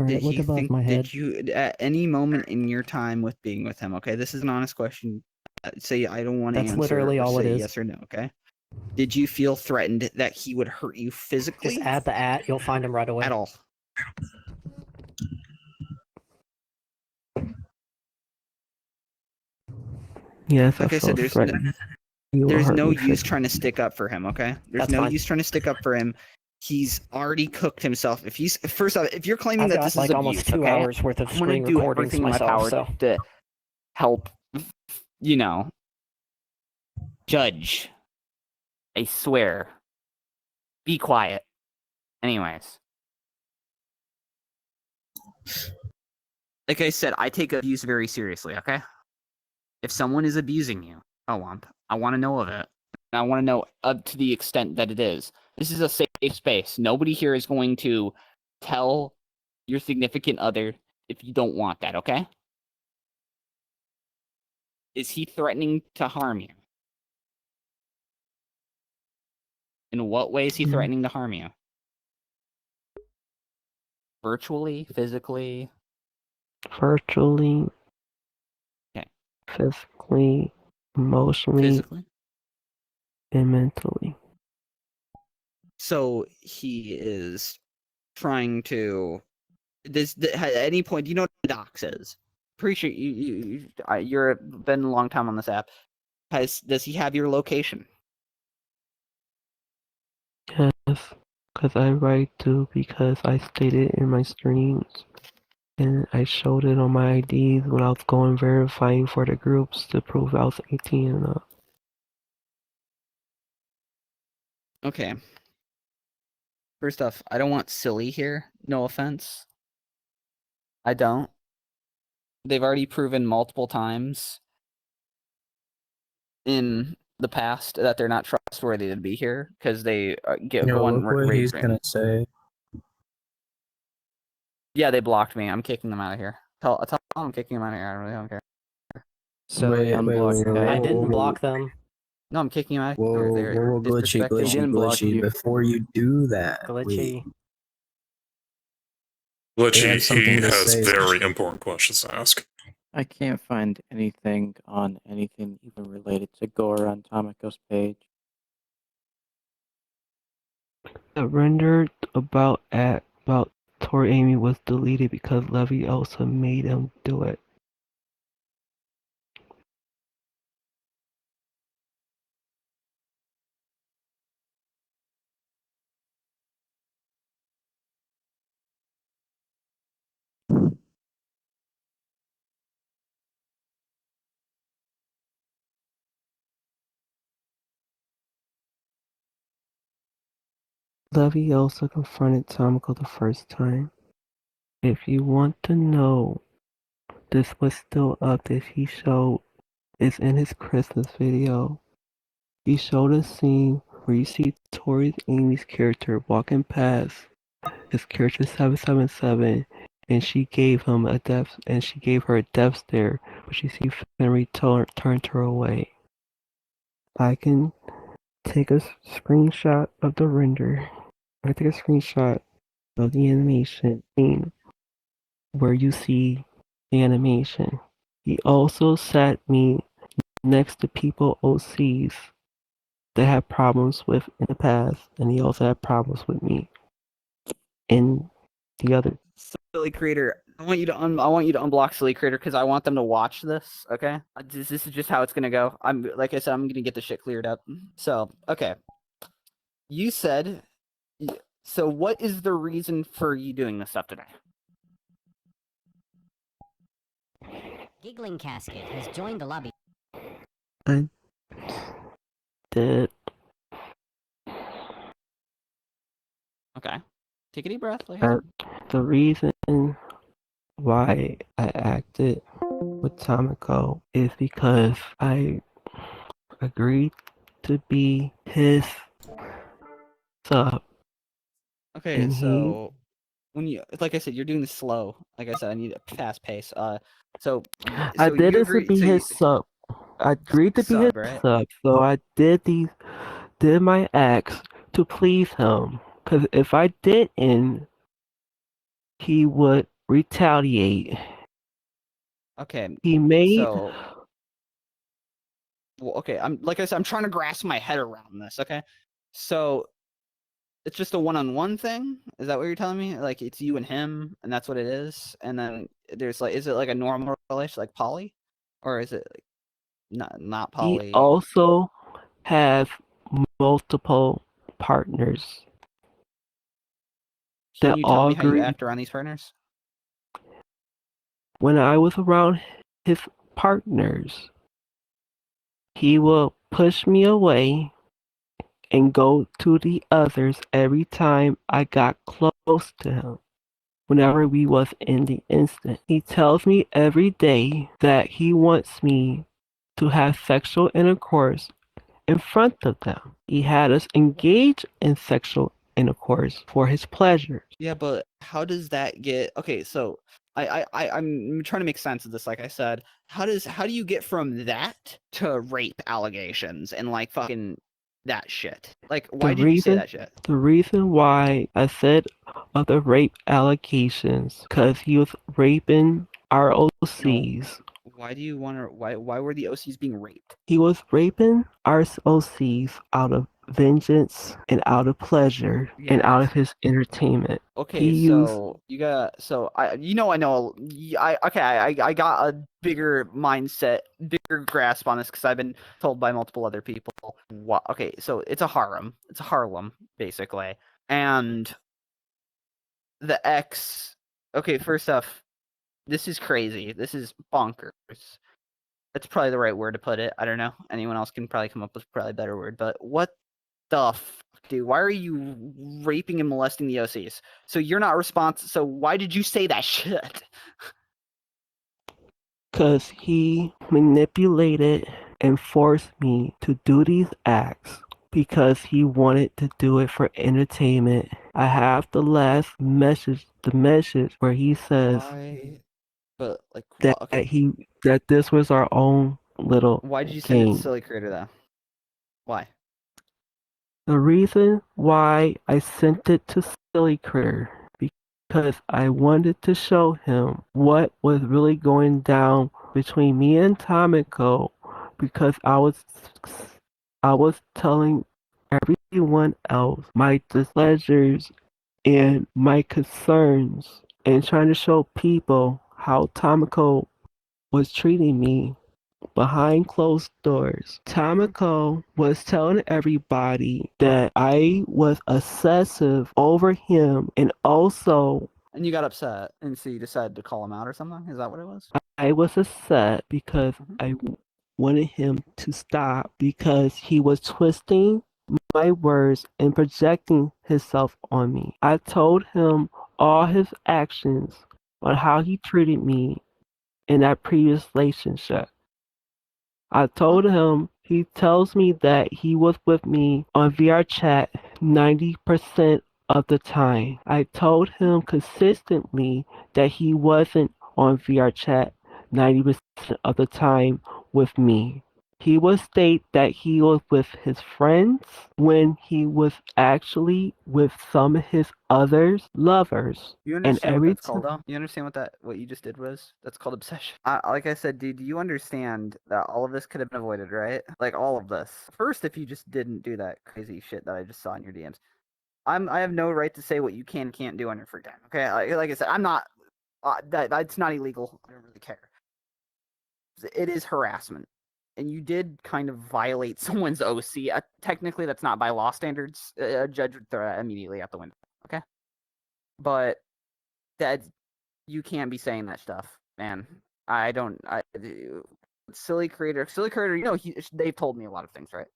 Did look he above think? my head. Did you at any moment in your time with being with him? Okay, this is an honest question. Say I don't want to answer. That's literally all it say is. Yes or no. Okay. Did you feel threatened that he would hurt you physically? Just add the @ you'll find him right away. At all? Yes, Like I said, there's no use trying to stick up for him. Okay, there's no use trying to stick up for him. He's already cooked himself. If he's first off, if you're claiming I've that got this like is almost abuse, 2 okay, hours worth of I'm gonna screen do recordings everything in my myself. power So to help, judge. I swear. Be quiet. Anyways. Like I said, I take abuse very seriously, okay? If someone is abusing you, I want to know of it. And I want to know up to the extent that it is. This is a safe space. Nobody here is going to tell your significant other if you don't want that, okay? Is he threatening to harm you? In what way is he threatening to harm you? Virtually? Physically? Virtually. Okay. Physically, emotionally, and mentally. So he is trying to. At any point, do you know what the docs is? Pretty sure you're been a long time on this app. Does he have your location? Yes, because I write to because I stated in my streams. and I showed it on my IDs when I was going verifying for the groups to prove I was 18 and up. Okay. First off, I don't want silly here. No offense. I don't. They've already proven multiple times in the past that they're not trustworthy to be here because they go on look what he's gonna say. Yeah, they blocked me. I'm kicking them out of here. Tell them I'm kicking them out of here. I really don't care. Silly unblocked guy. I didn't block them. No, I'm kicking them out of Whoa, here. whoa, They're whoa, glitchy, disrespecting. They didn't block glitchy. you. Before you do that, Glitchy. Glitchy, had something he to has say. very important questions to ask. I can't find anything on anything even related to Gore on Tomicoo's page. The render about Tori Amy was deleted because Leviosa made him do it. Leviosa confronted Tomiko the first time. If you want to know this was still up that he showed is in his Christmas video. He showed a scene where you see Tori Amy's character walking past his character 777 and she gave her a death stare, but you see Henry turned her away. I can take a screenshot of the render. I take a screenshot of the animation scene where you see the animation. He also sat me next to people OCs that had problems with in the past, and he also had problems with me. And the other Silly creator, I want you to unblock silly creator because I want them to watch this. Okay, this is just how it's gonna go. Like I said, I'm gonna get the shit cleared up. So okay, you said. So what is the reason for you doing this stuff today? Giggling Casket has joined the lobby. I did. Okay, take a deep breath. Like The reason why I acted with Tomiko is because I agreed to be his sub. okay, and so when you, like I said, you're doing this slow. Like I said, I need a fast pace. So I did you this to agree, be so his sub. I agreed to be his sub, right? sub, so I did my acts to please him. Cause if I didn't, he would retaliate. Okay, He made so well, okay. I'm like I said, I'm trying to grasp my head around this. Okay, so it's just a one-on-one thing. Is that what you're telling me? Like it's you and him, and that's what it is. And then there's like, is it like a normal relation, like poly, or is it like not he poly? also has multiple partners Can that you tell all me how you agree. act around these partners? When I was around his partners, he will push me away and go to the others every time I got close to him. Whenever we was in the instant, he tells me every day that he wants me to have sexual intercourse in front of them. He had us engage in sexual intercourse for his pleasure. Yeah, but how does that get? Okay, so I'm trying to make sense of this. Like I said, how do you get from that to rape allegations and like fucking that shit? Like, why did you say that shit? The reason why I said other rape allegations, because he was raping our OCs. Why do you want to? Why were the OCs being raped? He was raping our OCs out of vengeance and out of pleasure and out of his entertainment. Okay, so you got I know I got a bigger mindset, bigger grasp on this because I've been told by multiple other people. Okay, so it's a harem, it's a Harlem basically, and the ex. Okay, first off, this is crazy. This is bonkers. That's probably the right word to put it. I don't know. Anyone else can probably come up with probably a better word. But what the fuck, dude? Why are you raping and molesting the OCs? So you're not responsible. So why did you say that shit? Because he manipulated and forced me to do these acts because he wanted to do it for entertainment. I have the last message, where he says Why? But like, that okay. that this was our own little Why did you send it game. to Silly Creator though? Why? The reason why I sent it to Silly Critter because I wanted to show him what was really going down between me and Tomicoo, because I was telling everyone else my displeasures and my concerns and trying to show people how Tomicoo was treating me behind closed doors. Tomicoo was telling everybody that I was obsessive over him, and also And you got upset, and so you decided to call him out or something? Is that what it was? I was upset because I wanted him to stop because he was twisting my words and projecting himself on me. I told him all his actions on how he treated me in that previous relationship. I told him he tells me that he was with me on VR chat 90% of the time. I told him consistently that he wasn't on VR chat 90% of the time with me. He would state that he was with his friends when he was actually with some of his other lovers. You And understand what every that's called, though? You understand what you just did was? That's called obsession. Like I said, dude, you understand that all of this could have been avoided, right? Like all of this. First, if you just didn't do that crazy shit that I just saw in your DMs, I have no right to say what you can and can't do on your free time. Okay, like I said, I'm not. That's not illegal. I don't really care. It is harassment, and you did kind of violate someone's OC. Technically, that's not by law standards. A judge would throw that immediately out the window. Okay, but that you can't be saying that stuff, man. I don't. Silly creator. You know, they've told me a lot of things, right?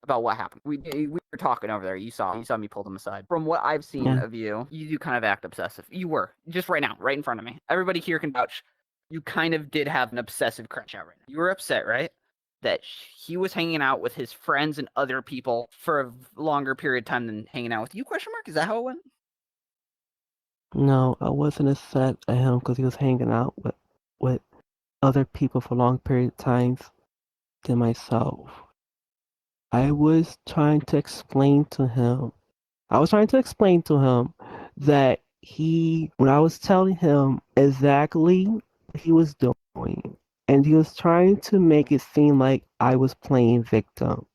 About what happened. We were talking over there. You saw me pull them aside. From what I've seen of you, you do kind of act obsessive. You were just right now, right in front of me. Everybody here can vouch. You kind of did have an obsessive crush out right now. You were upset, right? That he was hanging out with his friends and other people for a longer period of time than hanging out with you? Question mark. Is that how it went? No, I wasn't upset at him because he was hanging out with other people for long period of times than myself. I was trying to explain to him. That when I was telling him exactly what he was doing, and he was trying to make it seem like I was playing victim.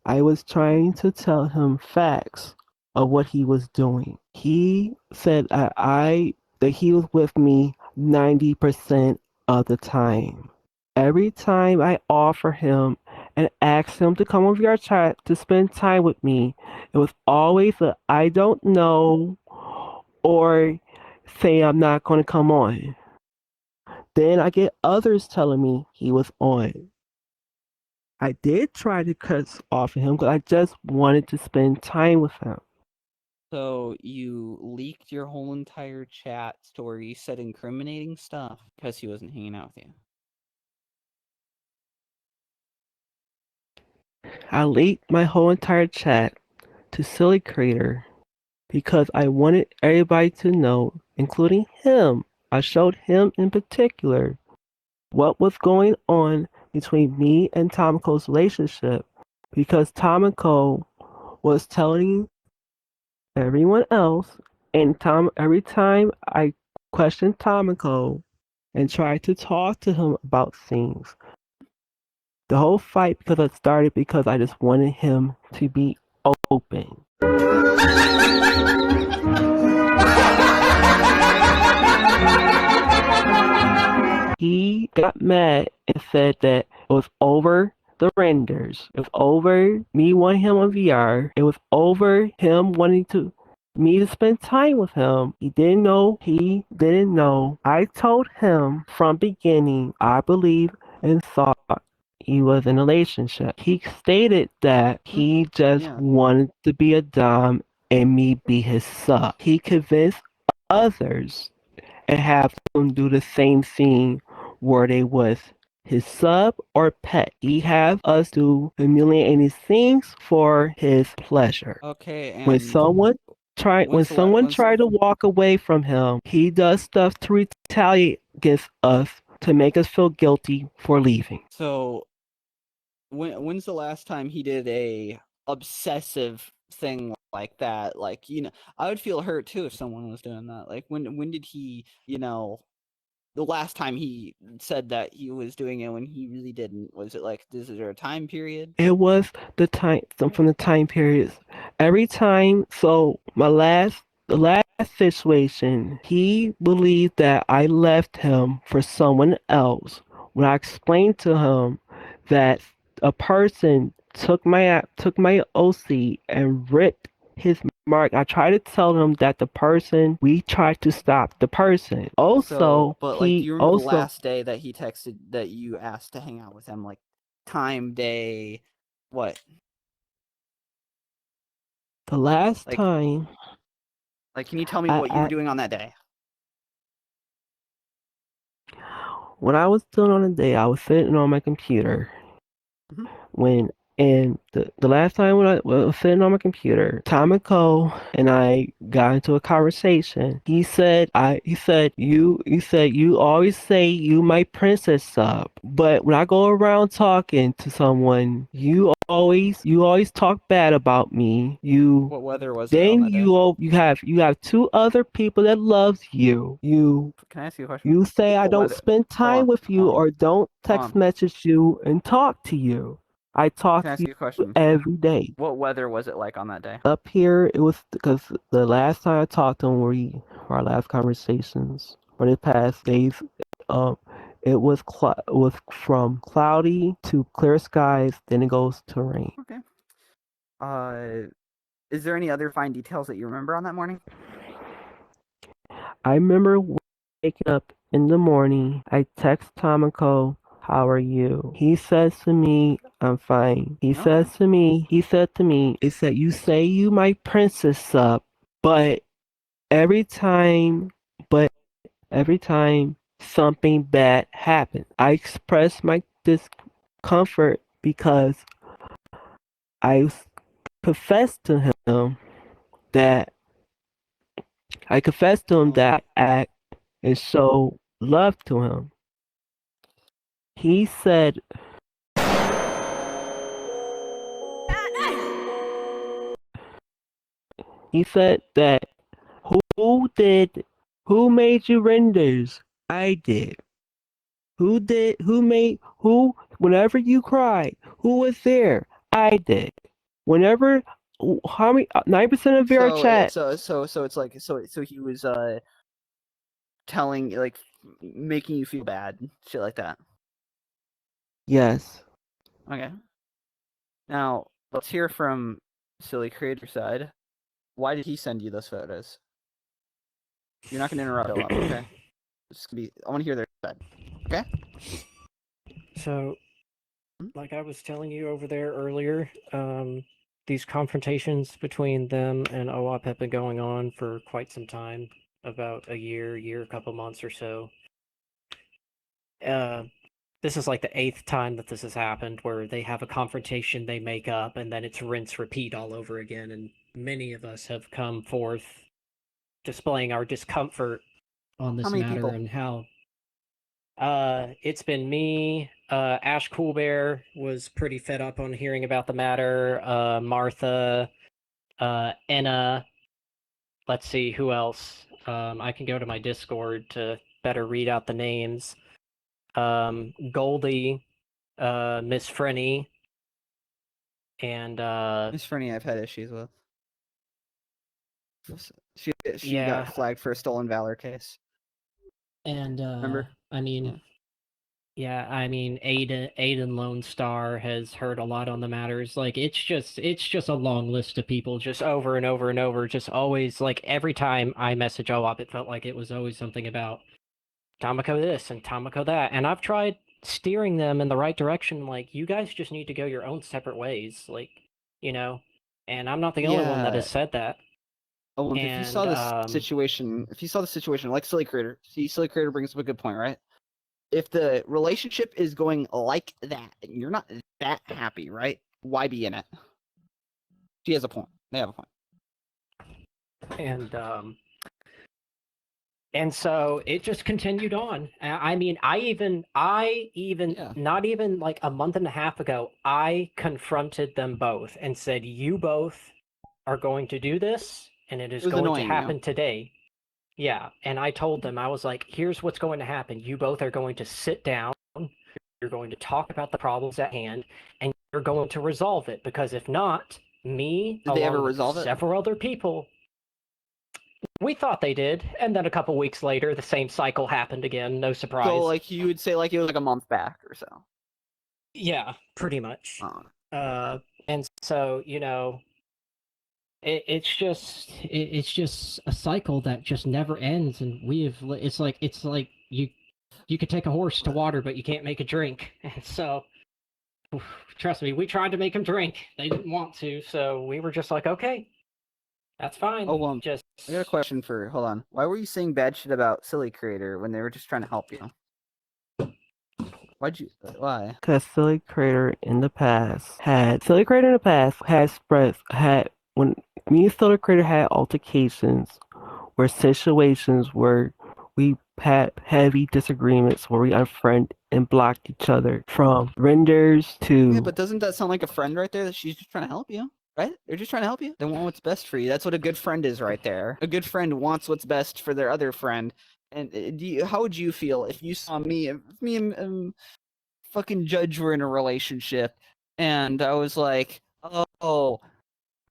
I was trying to tell him facts of what he was doing. He said that he was with me 90% of the time. Every time I offer him and ask him to come over our chat to spend time with me, it was always a I don't know or say I'm not going to come on. Then I get others telling me he was on. I did try to cut off of him because I just wanted to spend time with him. So you leaked your whole entire chat story. You said incriminating stuff because he wasn't hanging out with you. I leaked my whole entire chat to Silly Creator because I wanted everybody to know, including him. I showed him in particular what was going on between me and Tomicoo's relationship because Tomicoo was telling everyone else, and every time I questioned Tomicoo and tried to talk to him about things, the whole fight because it started because I just wanted him to be open. He got mad and said that it was over the renders. It was over me wanting him on VR. It was over him wanting to me to spend time with him. He didn't know. He didn't know. I told him from beginning I believe and thought he was in a relationship. He stated that he just Yeah. wanted to be a dom and me be his sub. He convinced others and have them do the same thing where they was his sub or pet. He have us do humiliating things for his pleasure. Okay, When and someone when's the la- when's tried to walk away from him, he does stuff to retaliate against us to make us feel guilty for leaving. so when's the last time he did a obsessive thing like that? Like, I would feel hurt too if someone was doing that. Like, when did he, the last time he said that he was doing it when he really didn't? Was it like, is there a time period? It was from the time periods. Every time, so the last situation, he believed that I left him for someone else. When I explained to him that a person took my OC and ripped his mark, I tried to tell him that we tried to stop the person. Also, But like, do you remember the last day that he texted that you asked to hang out with him? Like, time, day, what? the last Like, time can you tell me I, what you were doing on that day? when I was doing on the day, I was sitting on my computer. Mhm. The last time when I was sitting on my computer, Tomicoo and I got into a conversation. He said you always say you my princess sub, but when I go around talking to someone, you always talk bad about me. What weather was it on that day? You have two other people that loves you. Can I ask you a question? You say I What don't weather? spend time with you hold on. or don't Hold text on. message you and talk to you. I talk Can I to ask you a question? every day. What weather was it like on that day? Up here, it was because the last time I talked to him, our last conversations, for the past days, um, it was from cloudy to clear skies, then it goes to rain. Okay. Is there any other fine details that you remember on that morning? I remember waking up in the morning. I text Tomicoo, "How are you?" He says to me, "I'm fine." He said to me, "It said you say you my princess sub, but every time, but every time something bad happens, I express my discomfort because I confessed to him that that act and show love to him. He said that who made you renders? I did. Who whenever you cried, who was there? I did. Whenever how many 9% of your chat. So it's like so he was telling, like, making you feel bad, shit like that. Yes. Okay. Now let's hear from Silly Creator side. Why did he send you those photos? You're not gonna interrupt a lot, okay? I want to hear their side. Okay. So, like I was telling you over there earlier, these confrontations between them and Oohwhop have been going on for quite some time, about a year, couple months or so. This is like the 8th time that this has happened, where they have a confrontation, they make up, and then it's rinse repeat all over again. And many of us have come forth displaying our discomfort on this matter people? and how it's been me. Ash Coolbear was pretty fed up on hearing about the matter. Martha, Enna. Let's see who else. I can go to my Discord to better read out the names. Goldie, Miss Frenny, and Miss Fernie, I've had issues with. She yeah. got flagged for a stolen valor case. And Remember? I mean, Yeah. Yeah, I mean, Aiden Lone Star has heard a lot on the matters. Like, it's just a long list of people, just over and over and over. Just always, like, every time I message Oohwhop, it felt like it was always something about Tomicoo this and Tomicoo that. And I've tried steering them in the right direction. Like, you guys just need to go your own separate ways. Like, you know. And I'm not the only one that Yeah. has said that. Oh, if you saw this And, situation, like Silly Creator, Silly Creator brings up a good point, right? If the relationship is going like that, and you're not that happy, right? Why be in it? She has a point. They have a point. And so it just continued on. I mean, I even Yeah. not even like a month and a half ago, I confronted them both and said, "You both are going to do this, and it is It was going to annoying you. happen today." Yeah, and I told them, I was like, "Here's what's going to happen. You both are going to sit down. You're going to talk about the problems at hand, and you're going to resolve it. Because if not, me, Did they ever along with resolve it? several other people." We thought they did, and then a couple weeks later, the same cycle happened again. No surprise. So, like, you would say, like, it was like a month back or so. Yeah, pretty much. Oh. And so, you know, it's just a cycle that just never ends, and it's like you could take a horse to water, but you can't make it drink. And so, trust me, we tried to make them drink. They didn't want to, so we were just like, okay, that's fine. Oh, just I got a question for. Hold on. Why were you saying bad shit about Silly Creator when they were just trying to help you? Why? Because Silly Creator in the past had when me and Silly Creator had altercations where situations where we had heavy disagreements where we unfriend and blocked each other from renders to. Yeah, but doesn't that sound like a friend right there? That she's just trying to help you, right? They're just trying to help you. They want what's best for you. That's what a good friend is, right there. A good friend wants what's best for their other friend. And how would you feel if you saw me and fucking Judge were in a relationship, and I was like, oh,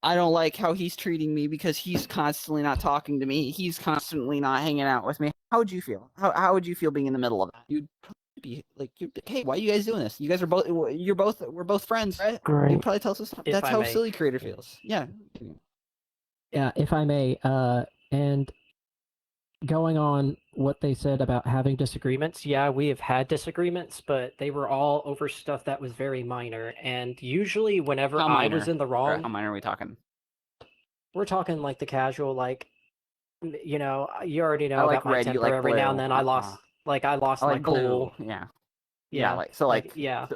I don't like how he's treating me because he's constantly not talking to me. He's constantly not hanging out with me. How would you feel? How would you feel being in the middle of that? You'd probably be like, hey, why are you guys doing this? You guys are we're both friends, right? Right. You'd probably tell us If that's I how may. Silly Creator feels. Yeah. Yeah, if I may, and going on what they said about having disagreements, yeah, we have had disagreements, but they were all over stuff that was very minor. And usually, whenever How I minor? was in the Or wrong, how minor are we talking? we're talking like the casual, like, you know, you already know I like about my red, you temper. like Every now and blue. then, I lost I my like blue. cool. Yeah. Yeah, like yeah.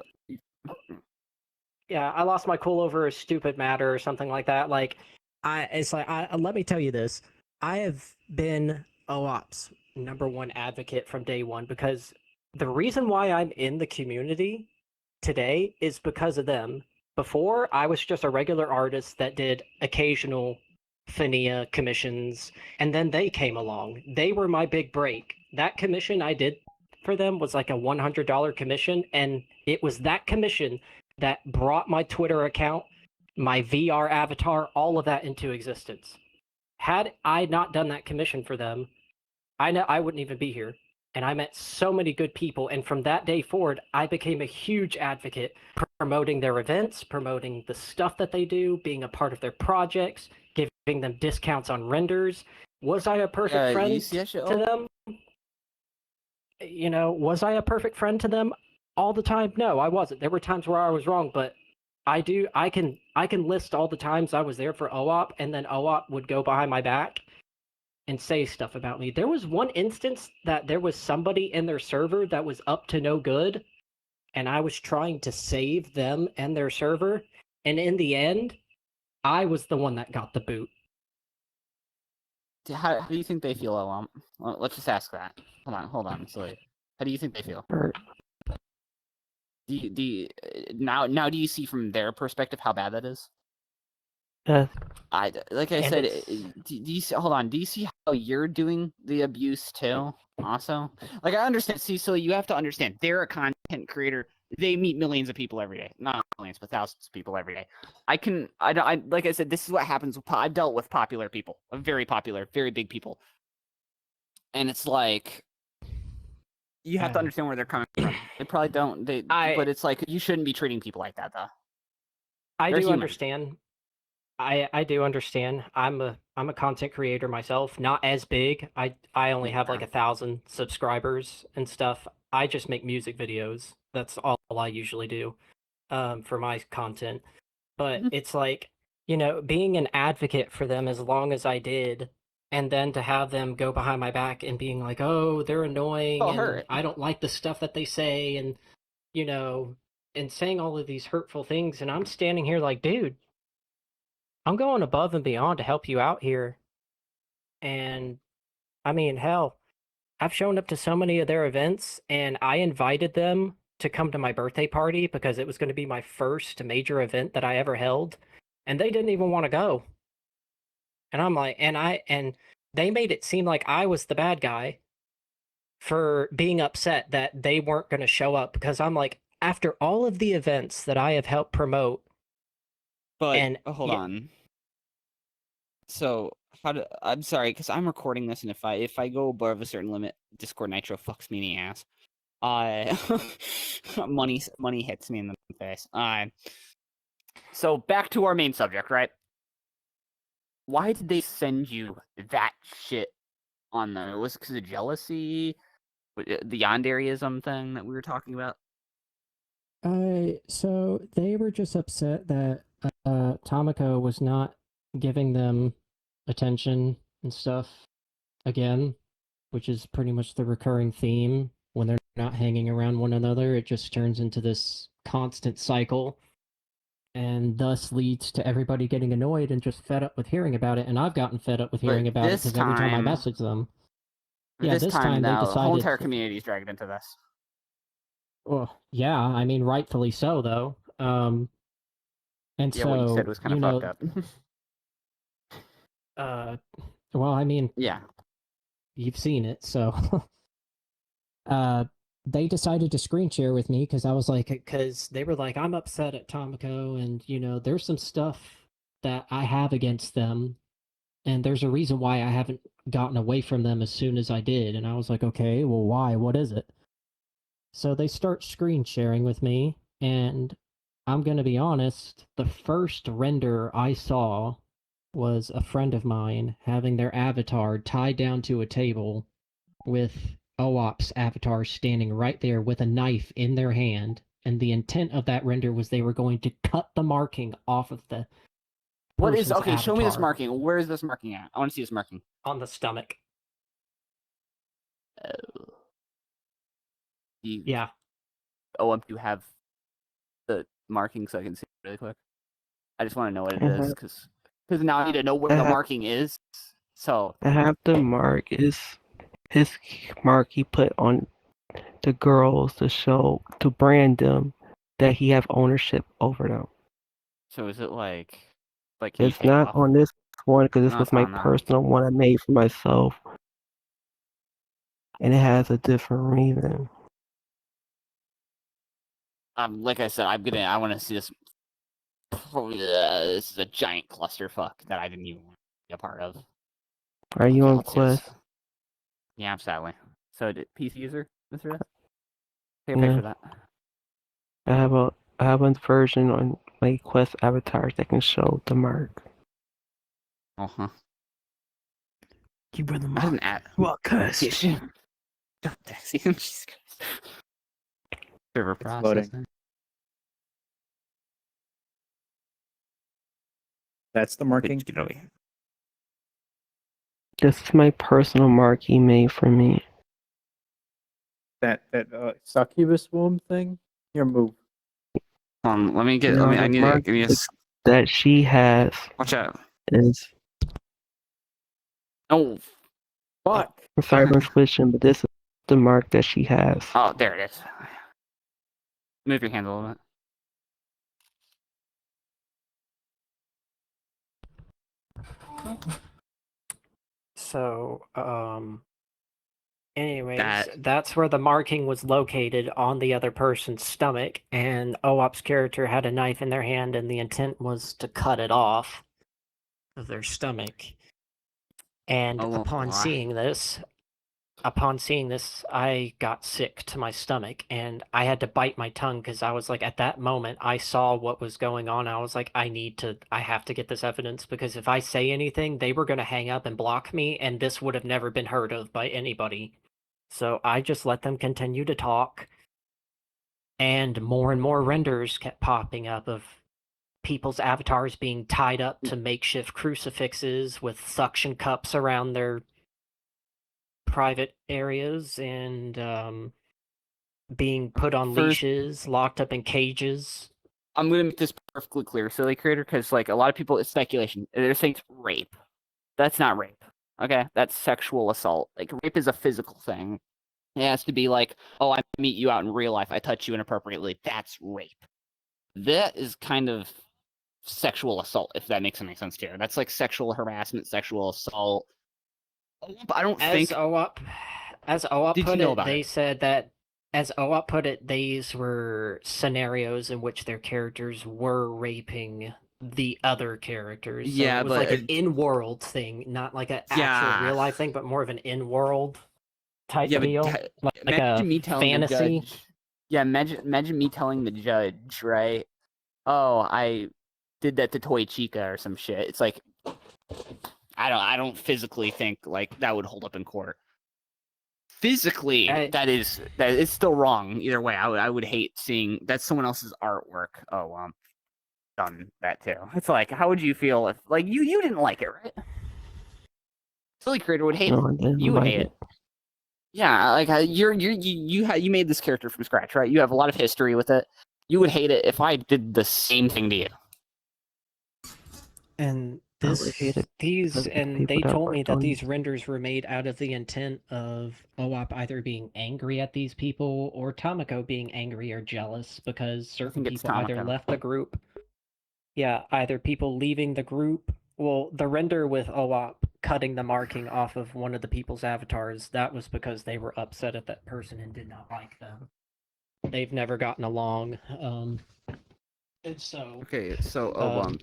Yeah, I lost my cool over a stupid matter or something like that. Like, let me tell you this. I have been Oohwhop's #1 advocate from day one, because the reason why I'm in the community today is because of them. Before, I was just a regular artist that did occasional FINIA commissions, and then they came along. They were my big break. That commission I did for them was like a $100 commission, and it was that commission that brought my Twitter account, my VR avatar, all of that into existence. Had I not done that commission for them, I wouldn't even be here. And I met so many good people. And from that day forward, I became a huge advocate, promoting their events, promoting the stuff that they do, being a part of their projects, giving them discounts on renders. Was I a perfect friend to them? You know, was I a perfect friend to them all the time? No, I wasn't. There were times where I was wrong, but I can list all the times I was there for Oohwhop, and then Oohwhop would go behind my back and say stuff about me. There was one instance that there was somebody in their server that was up to no good, and I was trying to save them and their server, and in the end, I was the one that got the boot. How do you think they feel, Well, let's just ask that. Hold on. So, how do you think they feel? Now do you see from their perspective how bad that is? Yes. Like I said, do you see, hold on? Do you see how you're doing the abuse too? Also, like I understand. See, so you have to understand, they're a content creator. They meet millions of people every day, not millions, but thousands of people every day. I like I said, this is what happens. I've dealt with popular people, very popular, very big people, and it's like you have to understand where they're coming from. They probably don't. But it's like you shouldn't be treating people like that, though. I They're do human. understand. I do understand. I'm a content creator myself, not as big. I only have like 1,000 subscribers and stuff. I just make music videos. That's all I usually do for my content. But it's like, being an advocate for them as long as I did, and then to have them go behind my back and being like, oh, they're annoying and I don't like the stuff that they say, and and saying all of these hurtful things, and I'm standing here like, dude, I'm going above and beyond to help you out here. And I mean, hell, I've shown up to so many of their events, and I invited them to come to my birthday party because it was going to be my first major event that I ever held, and they didn't even want to go. And I'm like, and they made it seem like I was the bad guy for being upset that they weren't going to show up, because I'm like, after all of the events that I have helped promote. But hold on. So I'm sorry, because I'm recording this, and if I go above a certain limit, Discord Nitro fucks me in the ass. Money hits me in the face. So back to our main subject, right? Why did they send you that shit on them? Was it because of jealousy? The Yanderism thing that we were talking about? So they were just upset that Tomicoo was not giving them attention and stuff again, which is pretty much the recurring theme. When they're not hanging around one another, it just turns into this constant cycle, and thus leads to everybody getting annoyed and just fed up with hearing about it. And I've gotten fed up with hearing about it because every time I message them, this time they decided the whole entire community is dragged into this. Well, yeah, I mean, rightfully so, though. And yeah, what you said was kind of fucked up. Well, I mean, yeah, you've seen it, so. They decided to screen share with me because they were like, I'm upset at Tomicoo, and there's some stuff that I have against them, and there's a reason why I haven't gotten away from them as soon as I did. And I was like, okay, well, why? What is it? So they start screen sharing with me, and I'm going to be honest, the first render I saw was a friend of mine having their avatar tied down to a table with Oohwhop's avatar standing right there with a knife in their hand, and the intent of that render was they were going to cut the marking off of the person's avatar. Show me this marking. Where is this marking at? I want to see this marking. On the stomach. Yeah. Do you have the marking so I can see it really quick? I just want to know what it is, because now I need to know where the marking is. So I have the mark is his mark he put on the girls to show, to brand them that he have ownership over them. So is it like it's not on this one because this was my personal one I made for myself, and it has a different reason. Like I said, I want to see this. This is a giant clusterfuck that I didn't even want to be a part of. Are you on Quest? Yeah, sadly. So, PC user, Mr. S? Take a picture of that. I have a version on my Quest avatars that can show the mark. Uh-huh. You were the mark. What curse? Server processing. That's the marking? This is my personal mark he made for me. That succubus womb thing? Here, move. Let me get. I need to give me a. That she has. Watch out. Is. Oh, fuck. I'm sorry for switching, but this is the mark that she has. Oh, there it is. Move your hand a little bit. So, anyways, that's where the marking was located, on the other person's stomach, and Oohwhop's character had a knife in their hand, and the intent was to cut it off of their stomach. And upon seeing this, upon seeing this, I got sick to my stomach and I had to bite my tongue because I was like, at that moment, I saw what was going on. I was like, I have to get this evidence because if I say anything, they were going to hang up and block me, and this would have never been heard of by anybody. So I just let them continue to talk, and more renders kept popping up of people's avatars being tied up to makeshift crucifixes with suction cups around their private areas and being put on leashes, locked up in cages. I'm gonna make this perfectly clear, silly creator, because like a lot of people, it's speculation. They're saying it's rape. That's not rape. Okay, that's sexual assault. Like rape is a physical thing. It has to be like, oh, I meet you out in real life, I touch you inappropriately. That's rape. That is kind of sexual assault, if that makes any sense to you. That's like sexual harassment, sexual assault. I don't think. As OWOP Did put you know it, about they it? said that, as OWOP put it, these were scenarios in which their characters were raping the other characters. So Yeah, it was but like an in-world thing, not like an actual real life thing, but more of an in-world type deal, like imagine a me telling fantasy. the judge. Yeah, imagine me telling the judge, right? Oh, I did that to Toy Chica or some shit. It's like I don't physically think like that would hold up in court. Physically, that is still wrong. Either way, I would hate seeing that's someone else's artwork. Oh, done that too. It's like, how would you feel if like you didn't like it, right? Silly creator would hate No, I it. didn't You would like hate it. Yeah, like you made this character from scratch, right? You have a lot of history with it. You would hate it if I did the same thing to you. And I would hate it because and they people that told me worked that on these renders were made out of the intent of OWOP either being angry at these people or Tomicoo being angry or jealous because certain think it's people either Tomicoo. left the group. Yeah, either people leaving the group. Well, the render with OWOP cutting the marking off of one of the people's avatars, that was because they were upset at that person and did not like them. They've never gotten along. And so Okay, so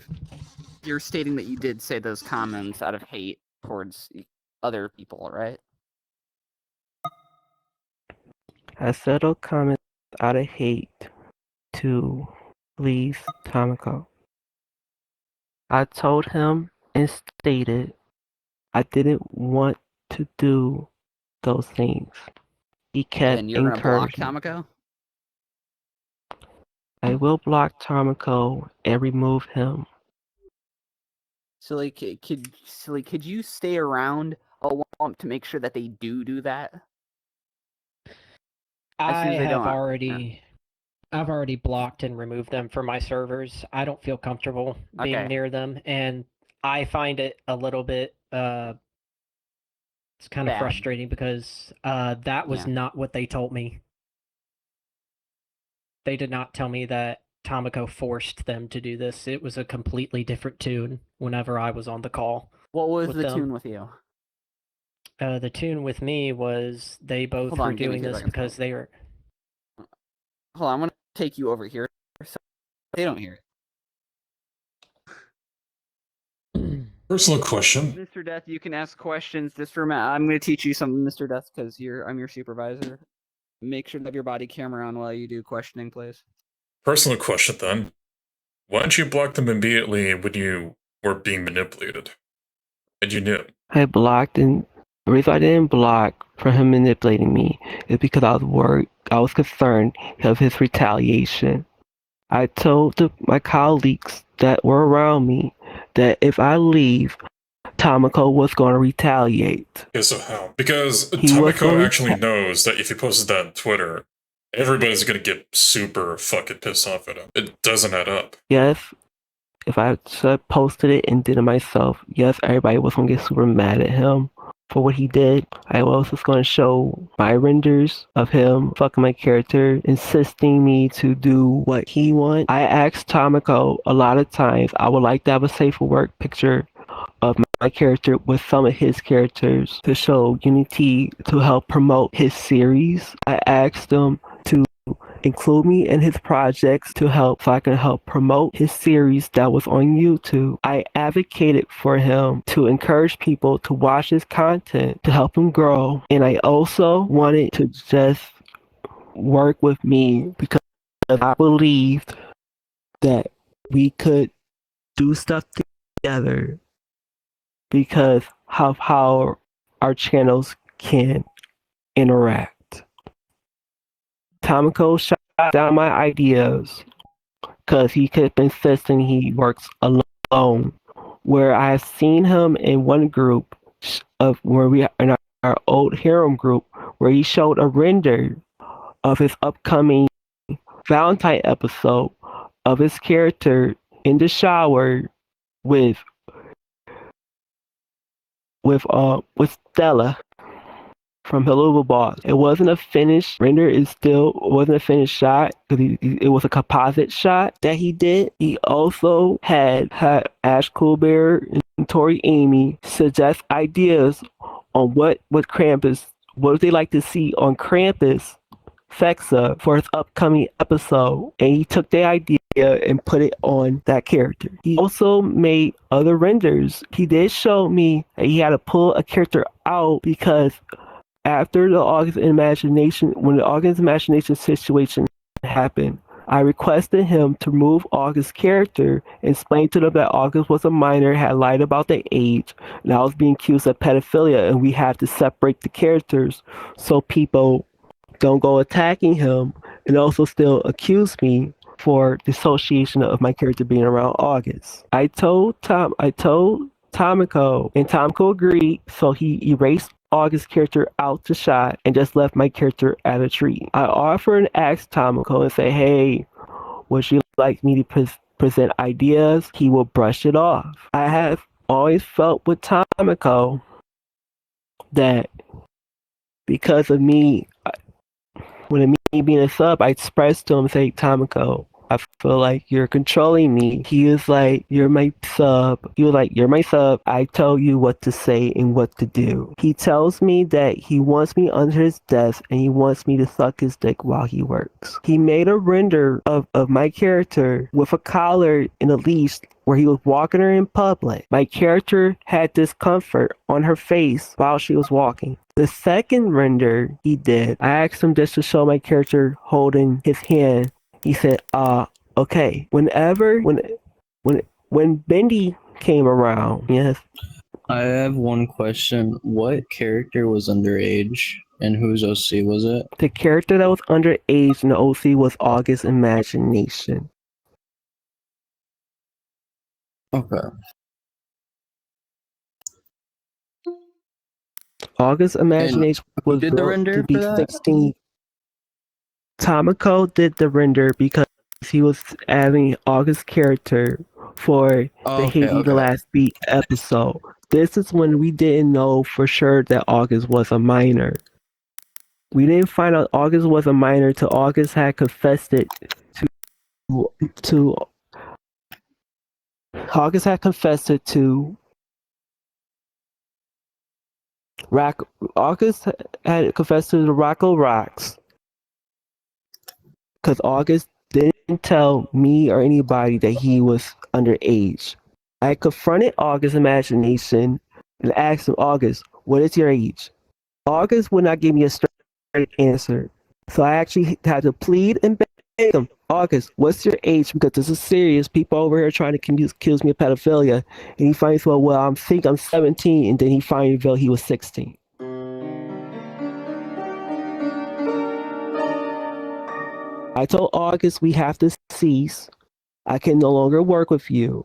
you're stating that you did say those comments out of hate towards other people, right? I said those comments out of hate to please Tomicoo. I told him and stated I didn't want to do those things. He kept And you're gonna block encouraging. Tomicoo? I will block Tomicoo and remove him. Silly, could you stay around OWOP to make sure that they do that? I have already I've already blocked and removed them from my servers. I don't feel comfortable being near them, and I find it a little bit it's kind of frustrating because that was not what they told me. They did not tell me that Tomicoo forced them to do this. It was a completely different tune whenever I was on the call. What was with the them. tune with you? The tune with me was they both were doing this because they were... Hold on, I'm gonna take you over here so they don't hear it. Personal question. Mr. Death, you can ask questions. Just remember, I'm gonna teach you something, Mr. Death, because I'm your supervisor. Make sure to have your body camera on while you do questioning, please. Personal question then. Why didn't you block them immediately when you were being manipulated? And you knew. I blocked, and the reason I didn't block for him manipulating me is because I was worried, I was concerned of his retaliation. I told my colleagues that were around me that if I leave, Tomicoo was going to retaliate. Okay, so how? Because Tomicoo actually knows that if he posted that on Twitter, everybody's going to get super fucking pissed off at him. It doesn't add up. Yes, if I posted it and did it myself, yes, everybody was going to get super mad at him for what he did. I was just going to show my renders of him fucking my character, insisting me to do what he wants. I asked Tomicoo a lot of times, I would like to have a safe for work picture of my character with some of his characters to show unity to help promote his series. I asked him to include me in his projects to help so I can help promote his series that was on YouTube. I advocated for him to encourage people to watch his content to help him grow. And I also wanted to just work with me because I believed that we could do stuff together because of how our channels can interact. Tomicoo shot down my ideas because he kept insisting he works alone. Where I have seen him in one group of where we in our old harem group where he showed a render of his upcoming Valentine episode of his character in the shower with Stella from Hello Boss. It wasn't a finished render. Wasn't a finished shot because it was a composite shot that he did. He also had Ash Coolbear and Tori Amy suggest ideas on what Krampus, what they like to see on Krampus Fexa for his upcoming episode, and he took the idea and put it on that character. He also made other renders. He did show me that he had to pull a character out because after the August Imagination, when the August Imagination situation happened, I requested him to remove August's character and explain to them that August was a minor, had lied about the age, and I was being accused of pedophilia, and we had to separate the characters so people don't go attacking him and also still accuse me for dissociation of my character being around August. I told Tomicoo, and Tomicoo agreed, so he erased August's character out the shot and just left my character at a tree. I offered and asked Tomicoo and say, hey, would you like me to present ideas? He will brush it off. I have always felt with Tomicoo that because of me, when me being a sub, I expressed to him, say, Tomicoo, I feel like you're controlling me. He was like, you're my sub. He was like, you're my sub. I tell you what to say and what to do. He tells me that he wants me under his desk and he wants me to suck his dick while he works. He made a render of my character with a collar and a leash where he was walking her in public. My character had discomfort on her face while she was walking. The second render he did, I asked him just to show my character holding his hand. He said, okay. When Bendy came around, yes. I have one question. What character was underage and whose OC was it? The character that was underage in the OC was August Imagination. Okay. August Imagination was did the built render to be for that? 16. Tomicoo did the render because he was adding August's character for the Haiti the Last Beat episode. This is when we didn't know for sure that August was a minor. We didn't find out August was a minor till August had confessed it to August had confessed it to August had confessed to the Rocco Rocks because August didn't tell me or anybody that he was underage. I confronted August's Imagination and asked him, August, what is your age? August would not give me a straight answer. So I actually had to plead and beg him, August, what's your age? Because this is serious. People over here trying to accuse me of pedophilia. And he finally said, well, I think I'm 17. And then he finally revealed he was 16. I told August we have to cease. I can no longer work with you.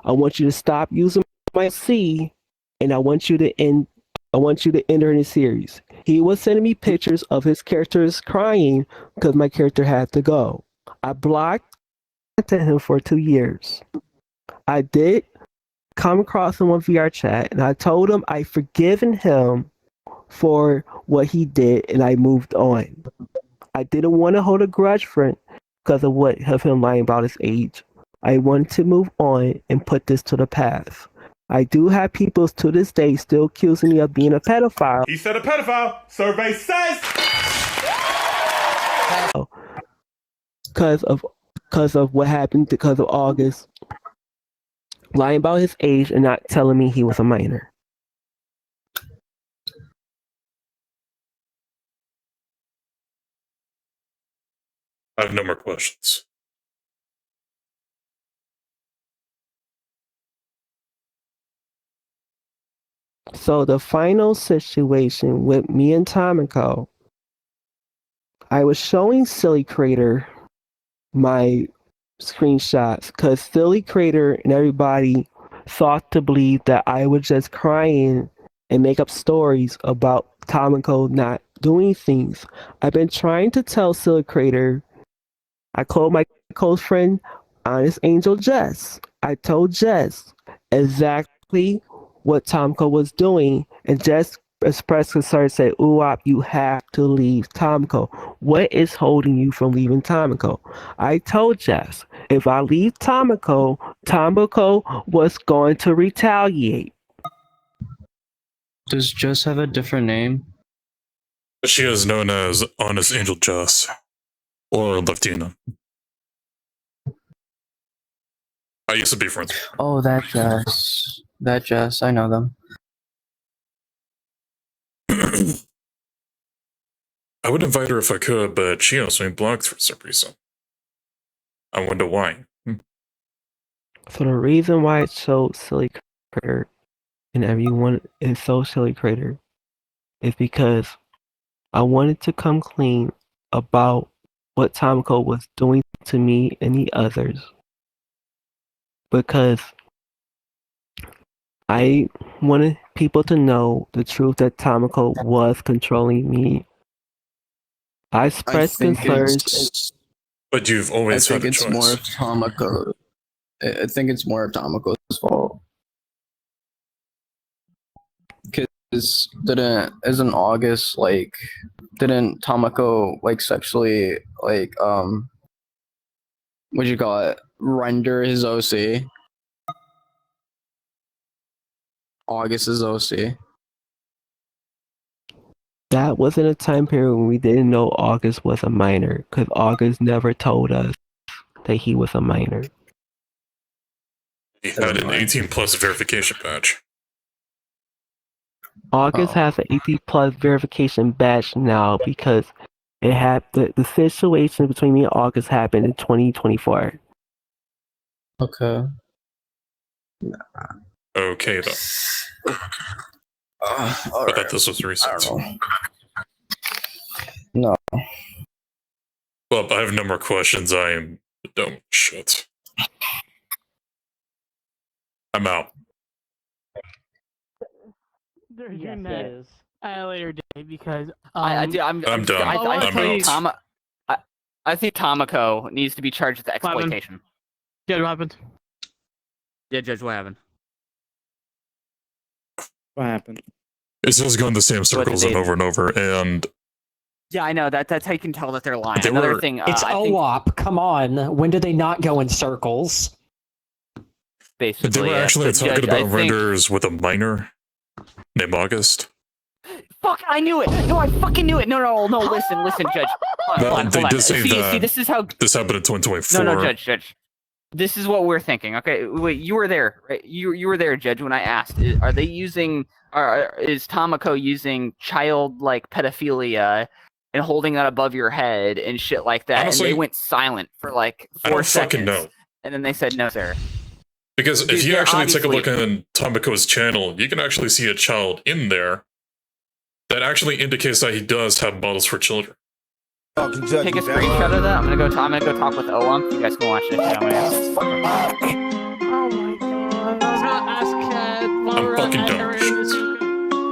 I want you to stop using my C, and I want you to enter in the series. He was sending me pictures of his characters crying because my character had to go. I blocked him for 2 years. I did come across him on VR chat, and I told him I'd forgiven him for what he did, and I moved on. I didn't want to hold a grudge for him because of him lying about his age. I wanted to move on and put this to the past. I do have people to this day still accusing me of being a pedophile. He said a pedophile. Survey says. because of what happened because of August lying about his age and not telling me he was a minor. I have no more questions. So the final situation with me and Tomicoo, I was showing Silly Crater my screenshots because Silly Crater and everybody thought to believe that I was just crying and make up stories about Tomicoo not doing things. I've been trying to tell Silly Crater. I called my close friend, Honest Angel Jess. I told Jess exactly what Tomicoo was doing, and Jess expressed concern, said, Oohwhop, you have to leave Tomicoo. What is holding you from leaving Tomicoo? I told Jess, if I leave Tomicoo, Tomicoo was going to retaliate. Does Jess have a different name? She is known as Honest Angel Jess. Or Leftina. I used to be friends. Oh, that Jess. That Jess, I know them. I would invite her if I could, but she has me blocked for some reason. I wonder why. So the reason why it showed Silly Crater and everyone is so Silly Crater is because I wanted to come clean about what Tomicoo was doing to me and the others. Because I wanted people to know the truth that Tomicoo was controlling me. I expressed concerns. But you've always had a choice. I think it's more of Tomicoo. I think it's more of Tomicoo's fault. Because isn't August like didn't Tomicoo like sexually like what'd you call it? Render his OC. August's OC. That wasn't a time period when we didn't know August was a minor, because August never told us that he was a minor. He had an 18 plus verification badge. August has an 18 plus verification badge now because it had the situation between me and August happened in 2024. Okay. Okay, though. I thought this was recent. No. Well, I have no more questions. I am dumb shit. I'm out. There's your net at a later date because I'm done. I think Tomicoo needs to be charged with exploitation. Judge, what happened? Yeah, Judge, what happened? What happened? It's just going the same circles and over, and yeah, I know that's how you can tell that they're lying. They Another were- thing, It's Oohwhop. Come on. When did they not go in circles? basically, they were yeah. actually So, talking Judge, I about think- renders with a minor named August. Fuck! I knew it. No, I fucking knew it. No. Listen, Judge. Hold on. They did say see, that See, this is how. this happened in 2024. No, Judge. This is what we're thinking. Okay, wait, you were there, right? You were there, Judge, when I asked. Are they using? Is Tomicoo using childlike pedophilia and holding that above your head and shit like that? Honestly, and they went silent for like 4 I don't seconds. fucking know. And then they said, "No, sir." Because if Dude, you they're actually take a look obviously- at Tomicoo's channel, you can actually see a child in there that actually indicates that he does have models for children. Take a screenshot of that. I'm gonna go talk with Oump. You guys can watch this. Yeah, Oh my god! I was gonna ask Kat. I'm fucking dumb.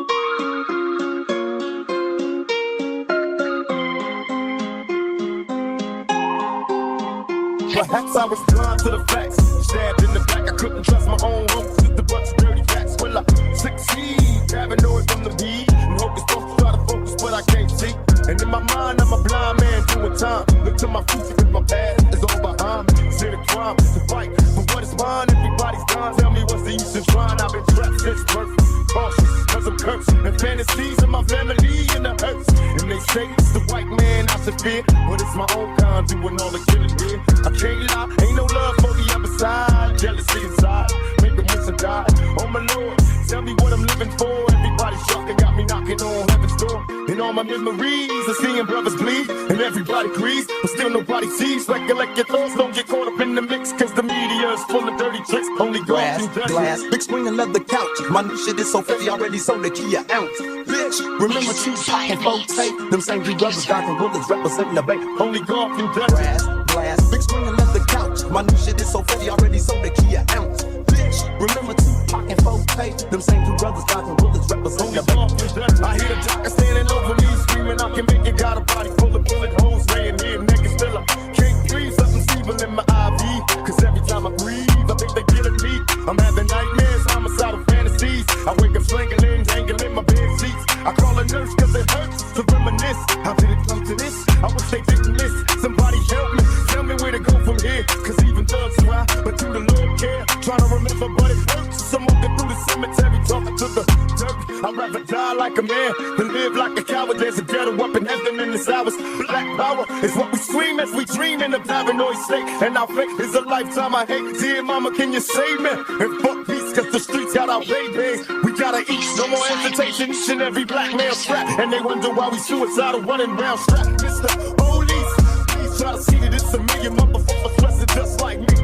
Perhaps I was blind to the facts. Stabbed in the back, I couldn't trust my own hopes with the bunch of dirty facts. Will I succeed? Paranoid from the weed. I'm hoping to try to focus, but I can't see. And in my mind, I'm a blind man doing time. Look to my future, cause my past is all behind me. It's in a crime to fight for what is mine. Everybody's gone. Tell me what's the use in trying? I've been trapped since birth. Cautious, cause I'm cursed. And fantasies of my family in the hurts. And they say it's the white man I lots of fear, but it's my own kind doing all the killing here. I can't lie, ain't no love for the other side. Jealousy inside, make them miss a die. Oh my lord, tell me what I'm living for. Everybody's shocking, got me knocking on heaven's door. In all my memories of seeing brothers bleed, and everybody agrees, but still nobody sees. Recollect your thoughts, don't get caught up in the mix, cause the media is full of dirty tricks. Only Glass, God can glass, big screen and leather couch. My new shit is so filthy, already sold the key an ounce. Bitch, remember Tupac and Ft.Rappin? Them same two brothers, dodging bullets, representing the bank. Only God can judge it. Glass, glass, big screen and leather couch. My new shit is so filthy, already sold the key an ounce. Bitch, remember Tupac and Ft.Rappin? Them same two brothers, dodging bullets, representing the bank. I hear the doctor standing over me, screaming, I can make it. Got a body full of bullet holes, laying here naked still. I can't breathe, something's evil in my IV. Cause every time I breathe, I think they killing me. I'm having nightmares, homicidal fantasies. I wake up strangling, dangling my bed sheets. I call a nurse cause it hurts to reminisce. How did it come to this? I wish they didn't miss. Somebody help me, tell me where to go from here. Cause even thugs try, but do the Lord care? Trying to remember, but it hurts. So I'm walking through the cemetery, talking to the dirt. I'd rather die like a man than live like a coward. There's a ghetto up in heaven in this hours. Black power is what we scream as we dream in a paranoid state. And our fate is a lifetime I hate. Dear mama, can you save me? And fuck peace, cause the streets got our babies. We gotta eat, no more hesitation. Each and every black male strapped. And they wonder why we suicidal, running round strapped. Mr. Police, please try to see that it's a million motherfuckers dressing just like me.